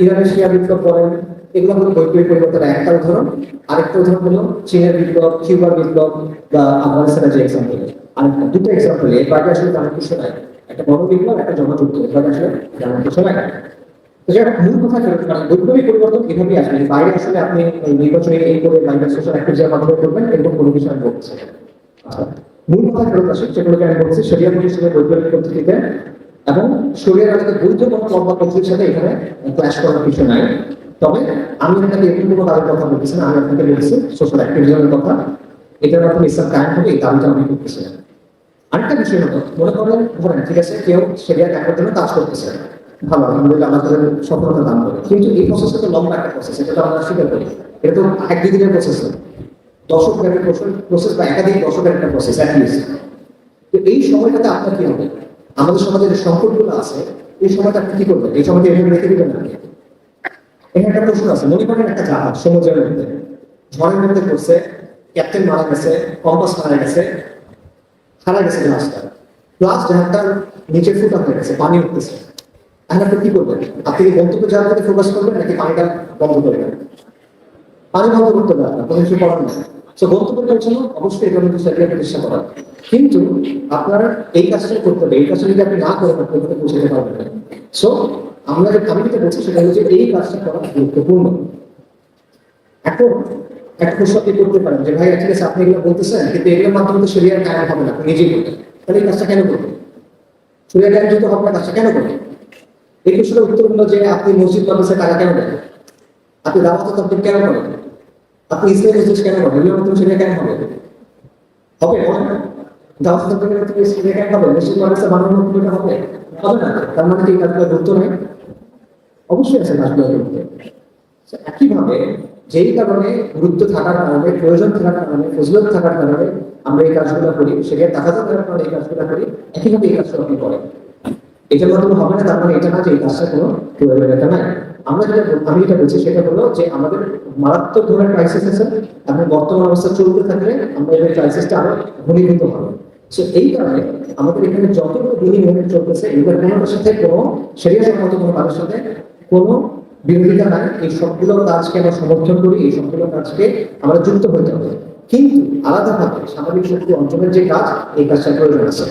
ইরানের শিয়া বিপ্লব বলেন, এগুলো হলো বৈপ্লবিক পরিবর্তনের একটা উদাহরণ। আরেকটা উদাহরণ হলো চীনের বিপ্লব, কিউবার বিপ্লব বা আফগানিস্তানের যে এক্সাম্পল। আরেকটা দুটো এক্সাম্পল, এর বাইরে আসলে তেমন কিছু নাই। একটা বড় বিপ্লব, একটা জনযুদ্ধ, এর বাইরে আসলে তেমন কিছু নাই। মূল কথা বৈপ্লবিক পরিবর্তন এভাবেই আসবে, বাইরে আসলে আপনি নির্বাচনে এই করে বাইরে সোশ্যাল অ্যাক্টিভিটির মাধ্যমে করবেন এরকম কোনো কিছু আমি বলছি। মূল কথা ফেরত আসে, যেগুলোকে আমি বলছি শরিয়া প্রতিষ্ঠানের বৈপ্লবিক পদ্ধতিতে, এবং শরিয়ার আগে বৈধ কোনো লম্বা পদ্ধতির সাথে এখানে ক্ল্যাশ করার কিছু নাই। তবে আমি আপনাকে এরকম কোনো কাজের কথা বলতেছি না, আমি আপনাকে বলছি সোশ্যাল অ্যাক্টিভিজমের কথা। এটার মাধ্যমে ইসলাম কায়েম হবে, এই দাবিটা আমি করতেছি। আরেকটা বিষয় হলো, মনে করেন ধরেন ঠিক আছে কেউ শরিয়া কায়েমের জন্য কাজ করতেছে, ভালো, আলহামদুলিল্লাহ, আল্লাহ তাদের সফলতা দান করে, কিন্তু এই প্রসেসটা তো লম্বা একটা প্রসেস, এটা তো আমরা স্বীকার করি। এটা তো 1-2 দিনের প্রসেস, দশক ব্যাপী প্রসেস বা একাধিক দশকের একটা প্রসেস অ্যাটলিস্ট। তো এই সময়টাতে আপনার কি হবে, আমাদের সমাজে যে সংকটগুলো আছে এই সময়টা আপনি কি করবেন, এই সময়টা এভাবে রেখে দিবেন না। এখানে একটা প্রশ্ন আছে, মনে করেন একটা জাহাজ সমুদ্রের মধ্যে ঝড়ের মধ্যে পড়ছে, ক্যাপ্টেন মারা গেছে, কম্পাস মারা গেছে, হারা গেছে জাহাজটা, প্লাস জাহাজটার নিচে ফুটা হয়ে গেছে, পানি উঠতেছে। এখন আপনি কি করবেন, আপনি কি গন্তব্য জায়গাতে ফোকাস করবেন নাকি পানিটা বন্ধ করবেন? পানি বন্ধ করতে পারেন না, কোনো কিছু করার নেই। তো গন্তব্য পৌঁছানো অবশ্যই এটা কিন্তু সেটা প্রতিষ্ঠা করা, কিন্তু আপনার এই কাজটা করতে হবে। এই কাজটা যদি আপনি না করেন আপনি ওখানে পৌঁছাতে পারবেন না। সো আমি যেটা বলছি সেটা হচ্ছে এই কাজটা করা গুরুত্বপূর্ণ। এখন একটা প্রশ্ন আপনি করতে পারেন যে ভাই ঠিক আছে আপনি এগুলো বলতেছেন, কিন্তু এগুলোর মাধ্যমে তো শরিয়ার কায়েম হবে না, আপনি নিজেই করবেন, তাহলে এই কাজটা কেন করবেন? শরিয়ার কায়েম যেহেতু হবে না, কাজটা কেন করবেন? এই প্রশ্নের উত্তর হলো যে আপনি মসজিদ মাদ্রাসা টাকা কেন দেন, আপনি দাওয়াত তাবলীগ কেন করেন, আপনি ইসলামী মজলিস কেন করেন, এগুলোর মাধ্যমে শরিয়া কেন হবে? হবে না? দাওয়াত তাবলীগের মাধ্যমে শরিয়া কেন হবে? মসজিদ মাদ্রাসা বানানোর মাধ্যমে হবে? হবে না। তার মানে কি কাজগুলো গুরুত্ব নেই? অবশ্যই আছে কাজগুলো গুরুত্ব। একইভাবে যেই কারণে গুরুত্ব থাকার কারণে, প্রয়োজন থাকার কারণে, ফজিলত থাকার কারণে আমরা এই কাজগুলো করি, শরিয়া তাকাজা থাকার কারণে এই কাজগুলো করি, একইভাবে এই কাজটা আপনি করেন। এটার মাধ্যমে হবে না, তার মানে এটা না যে এই কাজটা কোনো প্রয়োজনীয়তা নাই। আমি যেটা বলছি সেটা হলো যে আমাদের মারাত্মক ধরনের ক্রাইসিস আছে, এবং বর্তমান অবস্থা চলতে থাকলে আমরা এই ক্রাইসিসটা আরো ঘনীভূত হবে। সো এই কারণে আমাদের এখানে যতগুলো দিনই মুভমেন্ট চলতেছে এগুলোর কোনোটার সাথে কোনো শরিয়া সম্মত কোনো কাজের সাথে কোনো বিরোধিতা নাই। এই সবগুলো কাজকে আমরা সমর্থন করি, এই সবগুলো কাজকে আমরা যুক্ত হতে হবে, কিন্তু আলাদাভাবে স্বাভাবিক শক্তি অঞ্চলের যে কাজ, এই কাজটার প্রয়োজন আছে।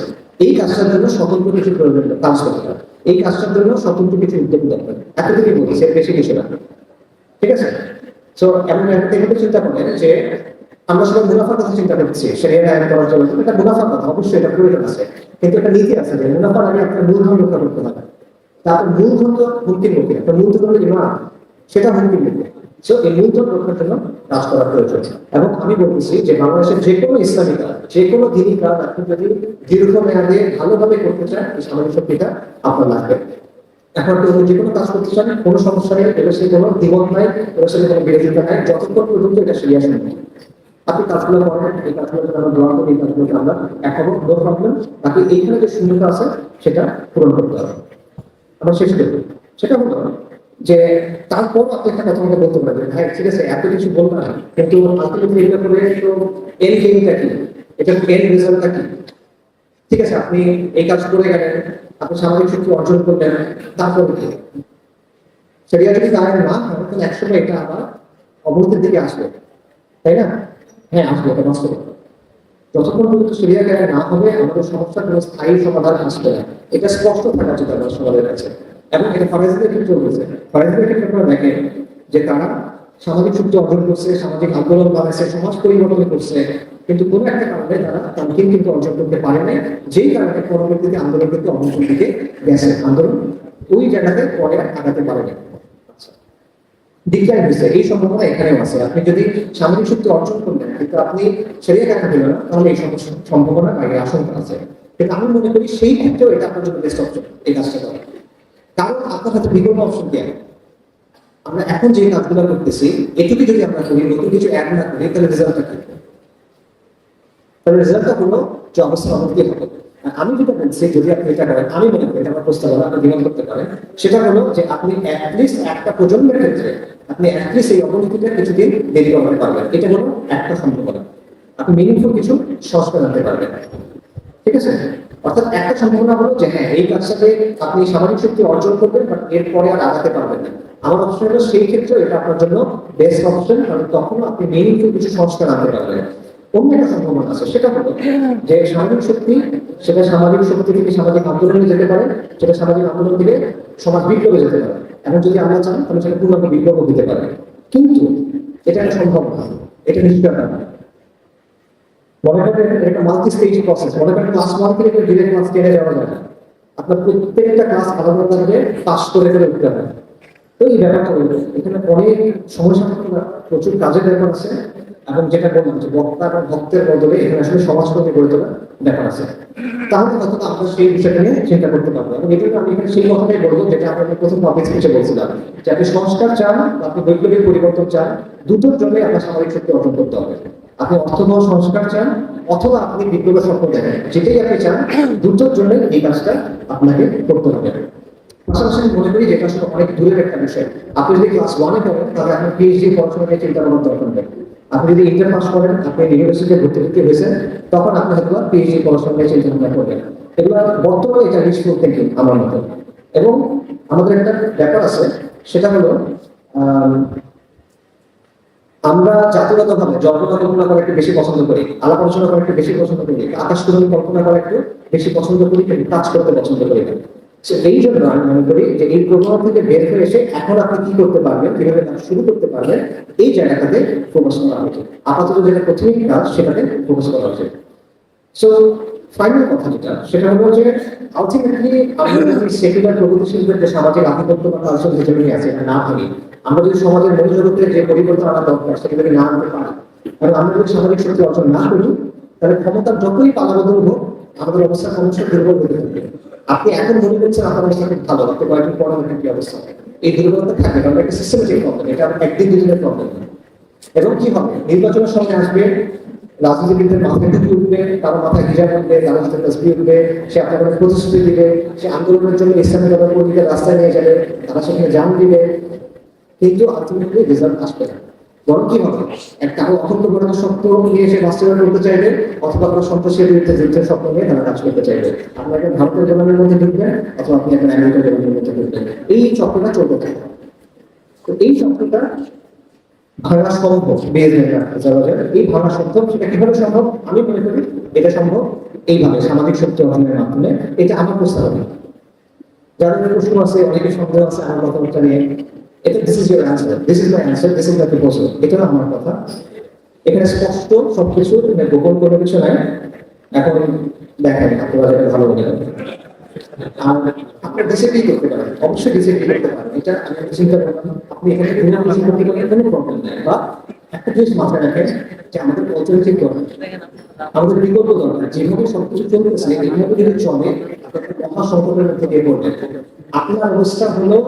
এই কাজটার জন্য স্বতন্ত্র কিছু প্রয়োজন কাজ করতে হবে, এই কাজটার জন্য স্বতন্ত্র কিছু উদ্যোগ দরকার। এতটুকুই বলি, সে বেশি কিছু না, ঠিক আছে? সো এমন একটা চিন্তা করেন যে আমরা সবাই মুনাফার কথা চিন্তা করছি, শরিয়া আইন করার জন্য এটা মুনাফার কথা, অবশ্যই এটা প্রয়োজন আছে, কিন্তু একটা নীতি আছে যে মুনাফার আগে আপনার মূলধন রক্ষা করতে হবে। তারপর মূলধন তো হুমকির মুখে, একটা মূলধন হলো ইমান, সেটা হুমকির মুখে। সো এই মূলধন রক্ষার জন্য কাজ করা প্রয়োজন। এবং আমি বলতেছি যে বাংলাদেশের যে কোনো ইসলামী কাজ, যে কোনো দিনই কাজ আপনি যদি দীর্ঘমেয়াদে ভালোভাবে করতে চান, এই সামাজিক শক্তিটা আপনার লাগবে। এখন আপনি যে কোনো কাজ করতে চান, কোনো সমস্যা নেই, এবার সে কোনো দ্বিমত নাই, এবার সাথে কোনো বিরোধিতা নাই, যতক্ষণ পর্যন্ত এটা শরিয়া সম্মত। আপনি কাজগুলো করেন, এই কাজগুলো আমরা দোয়া করি, এই কাজগুলোকে আমরা একমত, নো প্রবলেম। বাকি এইখানে যে শূন্যতা আছে সেটা পূরণ করতে হবে। আমরা শেষ করবো। সেটা হলো যে তারপর আপনি একটা কথা আমাকে বলতে পারবেন, ভাই ঠিক আছে এত কিছু বলবেন না, কিন্তু আলটিমেটলি এটা করে তো এন্ড গেমটা কি, এটা এন্ড রেজাল্টটা কি? ঠিক আছে আপনি এই কাজ করে গেলেন, আপনি সামাজিক শক্তি অর্জন করলেন, তারপরে কি? সেটা যদি কারেন্ট না হয় তাহলে একসময় এটা আবার অবনতির দিকে আসবে, তাই না? হ্যাঁ আসবে, এটা বাস্তব। যতক্ষণ পর্যন্ত সিরিয়া কারেন্ট না হবে আমাদের সমস্যার কোনো স্থায়ী সমাধান আসবে না, এটা স্পষ্ট থাকা উচিত আমাদের সমাজের কাছে। এবং এটা ফরেস্টের ক্ষেত্রেও হয়েছে। ফরেস্টের ক্ষেত্রে আপনারা দেখেন যে তারা সামাজিক শক্তি অর্জন করছে, সামাজিক আন্দোলন বানাইছে, সমাজ পরিবর্তন করছে, কিন্তু কোনো একটা কারণে তারা তানকিন কিন্তু অর্জন করতে পারে নাই, যেই কারণে পরবর্তীতে আন্দোলন কিন্তু অবসান দিকে গেছে, আন্দোলন ওই জায়গাতে পরে আগাতে পারে না, ডিক্লাইন হয়েছে। এই সম্ভাবনা এখানেও আছে। আপনি যদি সামাজিক শক্তি অর্জন করলেন কিন্তু আপনি সেরিয়া কারেন্ট হলেন না, তাহলে এই সম্ভাবনা বা এই আশঙ্কা আছে। কিন্তু আমি মনে করি সেই ক্ষেত্রেও এটা আপনার জন্য বেস্ট অপশন এই কাজটা করা, কারণ আপনার হাতে বিকল্প অপশন দেয়। আমরা এখন যে কাজগুলো করতেছি এটুকু যদি আমরা করি, নতুন কিছু অ্যাড না করি, তাহলে রেজাল্টটা কি? তাহলে রেজাল্টটা হলো যে অবস্থার অবনতি হবে। আর আমি যেটা বলছি যদি আপনি এটা করেন, আমি মনে করি এটা আমার প্রস্তাবনা, আপনি ডিমান্ড করতে পারেন, সেটা হলো যে আপনি অ্যাটলিস্ট একটা প্রজন্মের ক্ষেত্রে আপনি অ্যাটলিস্ট এই অবনতিটা কিছুদিন দেরি করাতে পারবেন। এটা হলো একটা সম্ভাবনা, আপনি মিনিংফুল কিছু সংস্কার আনতে পারবেন। ঠিক আছে, অর্থাৎ একটা সম্ভাবনা হলো যে হ্যাঁ এই কাজটাতে আপনি সামাজিক শক্তি অর্জন করবেন, বাট এরপরে আর আগাতে পারবেন না। আমার অপশন হলো সেই ক্ষেত্রে এটা আপনার জন্য বেস্ট অপশন, কারণ তখন আপনি মিনিংফুল কিছু সংস্কার আনতে পারবেন। অন্য একটা সম্ভাবনা আছে, সেটা হলো যে সামাজিক শক্তি, সেটা সামাজিক শক্তি থেকে সামাজিক আন্দোলনে যেতে পারে, সেটা সামাজিক আন্দোলন থেকে সমাজ বিপ্লবে যেতে পারে, এবং যদি আমরা চান তাহলে সেটা পূর্ণাঙ্গ বিপ্লব দিতে পারে। কিন্তু এটা একটা সম্ভাবনা, এটা নিশ্চয়তা না। মনে করেন একটা মাল্টি স্টেজ প্রসেস, মনে করেন ক্লাস 1 থেকে ডিরেক্ট ক্লাস 10 যাওয়া যায় না, আপনার প্রত্যেকটা ক্লাস আলাদা থাকবে, পাস করে করে উঠতে হবে। তো এই ব্যাপারটা হলো এখানে অনেক সমস্যা, প্রচুর কাজের ব্যাপার আছে, এবং যেটা বললাম যে বক্তা এবং ভক্তের বদলে এখানে আসলে সমাজকর্মী গড়ে তোলার ব্যাপার আছে। তাহলে হয়তো আমরা সেই বিষয়টা নিয়ে চিন্তা করতে পারবো। এবং এই জন্য আমি এখানে সেই কথাটাই বলবো যেটা আমরা প্রথম টপিক স্পিচে বলছিলাম, যে আপনি সংস্কার চান, আপনি বৈপ্লবিক পরিবর্তন চান, দুটোর জন্যই আপনার সামাজিক শক্তি অর্জন করতে হবে। আপনি অর্থবহ সংস্কার চান অথবা আপনি বিপ্লবের স্বপ্ন দেখেন, যেটাই আপনি চান, দুটোর জন্য এই কাজটা আপনাকে করতে হবে। পাশাপাশি আমি মনে করি যেটা আসলে অনেক দূরের একটা বিষয়। আপনি যদি ক্লাস 1-এ করেন তাহলে আপনার পিএইচডি পড়াশোনা নিয়ে চিন্তা করার দরকার নেই। আপনি যদি ইন্টার পাস করেন, আপনি ইউনিভার্সিটিতে ভর্তি হয়েছেন, তখন আপনি হয়তো পিএইচডি পড়াশোনা নিয়ে চিন্তা ভাবনা করবেন। এগুলো বর্তমানে এটা রিস্কফুল থিংকিং আমার মতে। এবং আমাদের একটা ব্যাপার আছে, সেটা হলো আমরা জাতিগতভাবে জল্পনা কল্পনা করা একটু বেশি পছন্দ করি, আলাপ আলোচনা করা একটু বেশি পছন্দ করি, আকাশ কুড়ি কল্পনা করা একটু বেশি পছন্দ করি, কিন্তু কাজ করতে পছন্দ করি না। এই জন্য আমি মনে করি যে এই প্রবণতা থেকে বের হয়ে এসে এখন আপনি কি করতে পারবেন, কিভাবে কাজ শুরু করতে পারবেন, এই জায়গাটাতে ফোকাস করা উচিত। আপাতত যেটা প্রাথমিক কাজ সেটাতে ফোকাস করা উচিত। সো ফাইনাল কথা যেটা, সেটা হলো যে আলটিমেটলি আমরা যদি সেকুলার প্রগতিশীলদের যে সামাজিক আধিপত্য বা কালচার যেটা নিয়ে আছে এটা না ভাবি, আমরা যদি সমাজের মনোজগতে যে পরিবর্তন আনা দরকার সেটা যদি না আনতে পারি, এবং আমরা যদি সামাজিক শক্তি অর্জন না করি, তাহলে ক্ষমতার যতই পালাবদল হোক আমাদের অবস্থা ক্রমশ দুর্বল হতে থাকবে। আপনি এখন মনে করছেন আপনার অবস্থা খুব ভালো, আপনি কয়েকদিন পরে দেখেন কি অবস্থা, এই দুর্বলতা থাকবে, কারণ একটা সিস্টেমেটিক প্রবলেম, এটা একদিন দুদিনের প্রবলেম। এবং কি হবে, নির্বাচনের সময় আসবে, রাজনীতিবিদদের মাথায় টুপি উঠবে, কারো মাথায় হিজাব উঠবে, কারো হাতে তসবিহ উঠবে, সে আপনার কোনো প্রতিশ্রুতি দিবে, সে আন্দোলনের জন্য ইসলামী কর্মীদের রাস্তায় নিয়ে যাবে, তারা সেখানে জান দিবে, কিন্তু আলটিমেটলি রেজাল্ট আসবে না। বরং কি হবে, একটা অত্যন্ত বড় স্বপ্ন নিয়ে এসে বাস্তবায়ন করতে চাইবে, অথবা কোনো সন্ত্রাসের বিরুদ্ধে যুদ্ধের স্বপ্ন নিয়ে তারা কাজ করতে চাইবে। আপনি একটা ভারতের জনগণের মধ্যে ঢুকবেন, অথবা আপনি একটা আমেরিকার জনগণের মধ্যে ঢুকবেন, এই চক্রটা চলতে থাকে। তো এই চক্রটা ভাঙা সম্ভব, এই ভাঙা সম্ভব, সেটা কিভাবে সম্ভব? আমি মনে করি এটা সম্ভব এইভাবে, সামাজিক শক্তি অর্জনের মাধ্যমে। এটা আমার প্রস্তাবনা। যাদের প্রশ্ন আছে, অনেকের সন্দেহ আছে আমার কথাবার্তা নিয়ে, এটা this is your answer, this is my answer, this is my proposal, এটা আমার কথা। এখানে স্পষ্ট সবকিছু, গোপন কোনো কিছু নাই। এখন দেখেন আপনারা যেটা ভালো মনে করেন, আর আপনি ডিসিপ্লিন করতে পারেন, অবশ্যই ডিসিপ্লিন করতে পারেন, এটা আমি একটা চিন্তা করলাম। আপনি এখানে কোনো কিছু করতে পারেন, কোনো প্রবলেম নেই। বা একটা জিনিস মাথায় রাখেন যে আমাদের অল্টারনেটিভ দরকার, আমাদের বিকল্প দরকার। যেভাবে সবকিছু চলতেছে এইভাবে যদি চলে, মহা সংকটের মধ্যে গিয়ে পড়বেন। আপনার অবস্থা হলো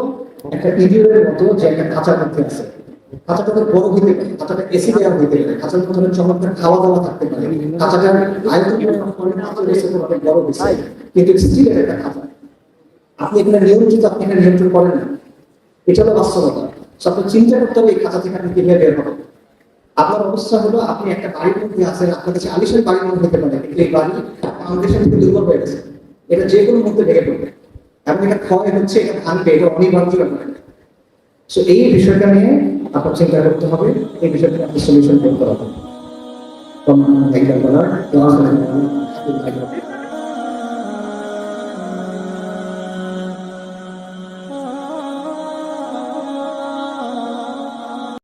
একটা ইঁদুরের মতো, যে একটা খাঁচার মধ্যে আছে। খাঁচাটা বড় হইতে পারে, খাঁচাটা এসি দেওয়া হইতে পারে, খাঁচার মধ্যে চমৎকার খাওয়া দাওয়া থাকতে পারে, খাঁচাটার আয়তন অনেক বড় হয়েছে, কিন্তু স্টিল একটা খাঁচা। আপনি এখানে নিয়ন্ত্রিত, আপনি এখানে নিয়ন্ত্রণ করেন না। এটা হলো বাস্তবতা। So, আপনার চিন্তা করতে হবে এই খাঁচা থেকে আপনি কিভাবে বের হবেন। আপনার অবস্থা হলো আপনি একটা বাড়ির মধ্যে আছেন, আপনার কাছে আলিশান বাড়ির মধ্যে হতে পারে, কিন্তু এই বাড়ি ফাউন্ডেশন থেকে দুর্বল হয়ে গেছে, এটা যে কোনো মুহূর্তে ভেঙে পড়বে এবং এটা ক্ষয় হচ্ছে, এটা ভাঙবে, এটা অনিবার্য ব্যাপার। সো এই বিষয়টা নিয়ে আপনার চিন্তা করতে হবে, এই বিষয়টা আপনি সলিউশন করতে হবে।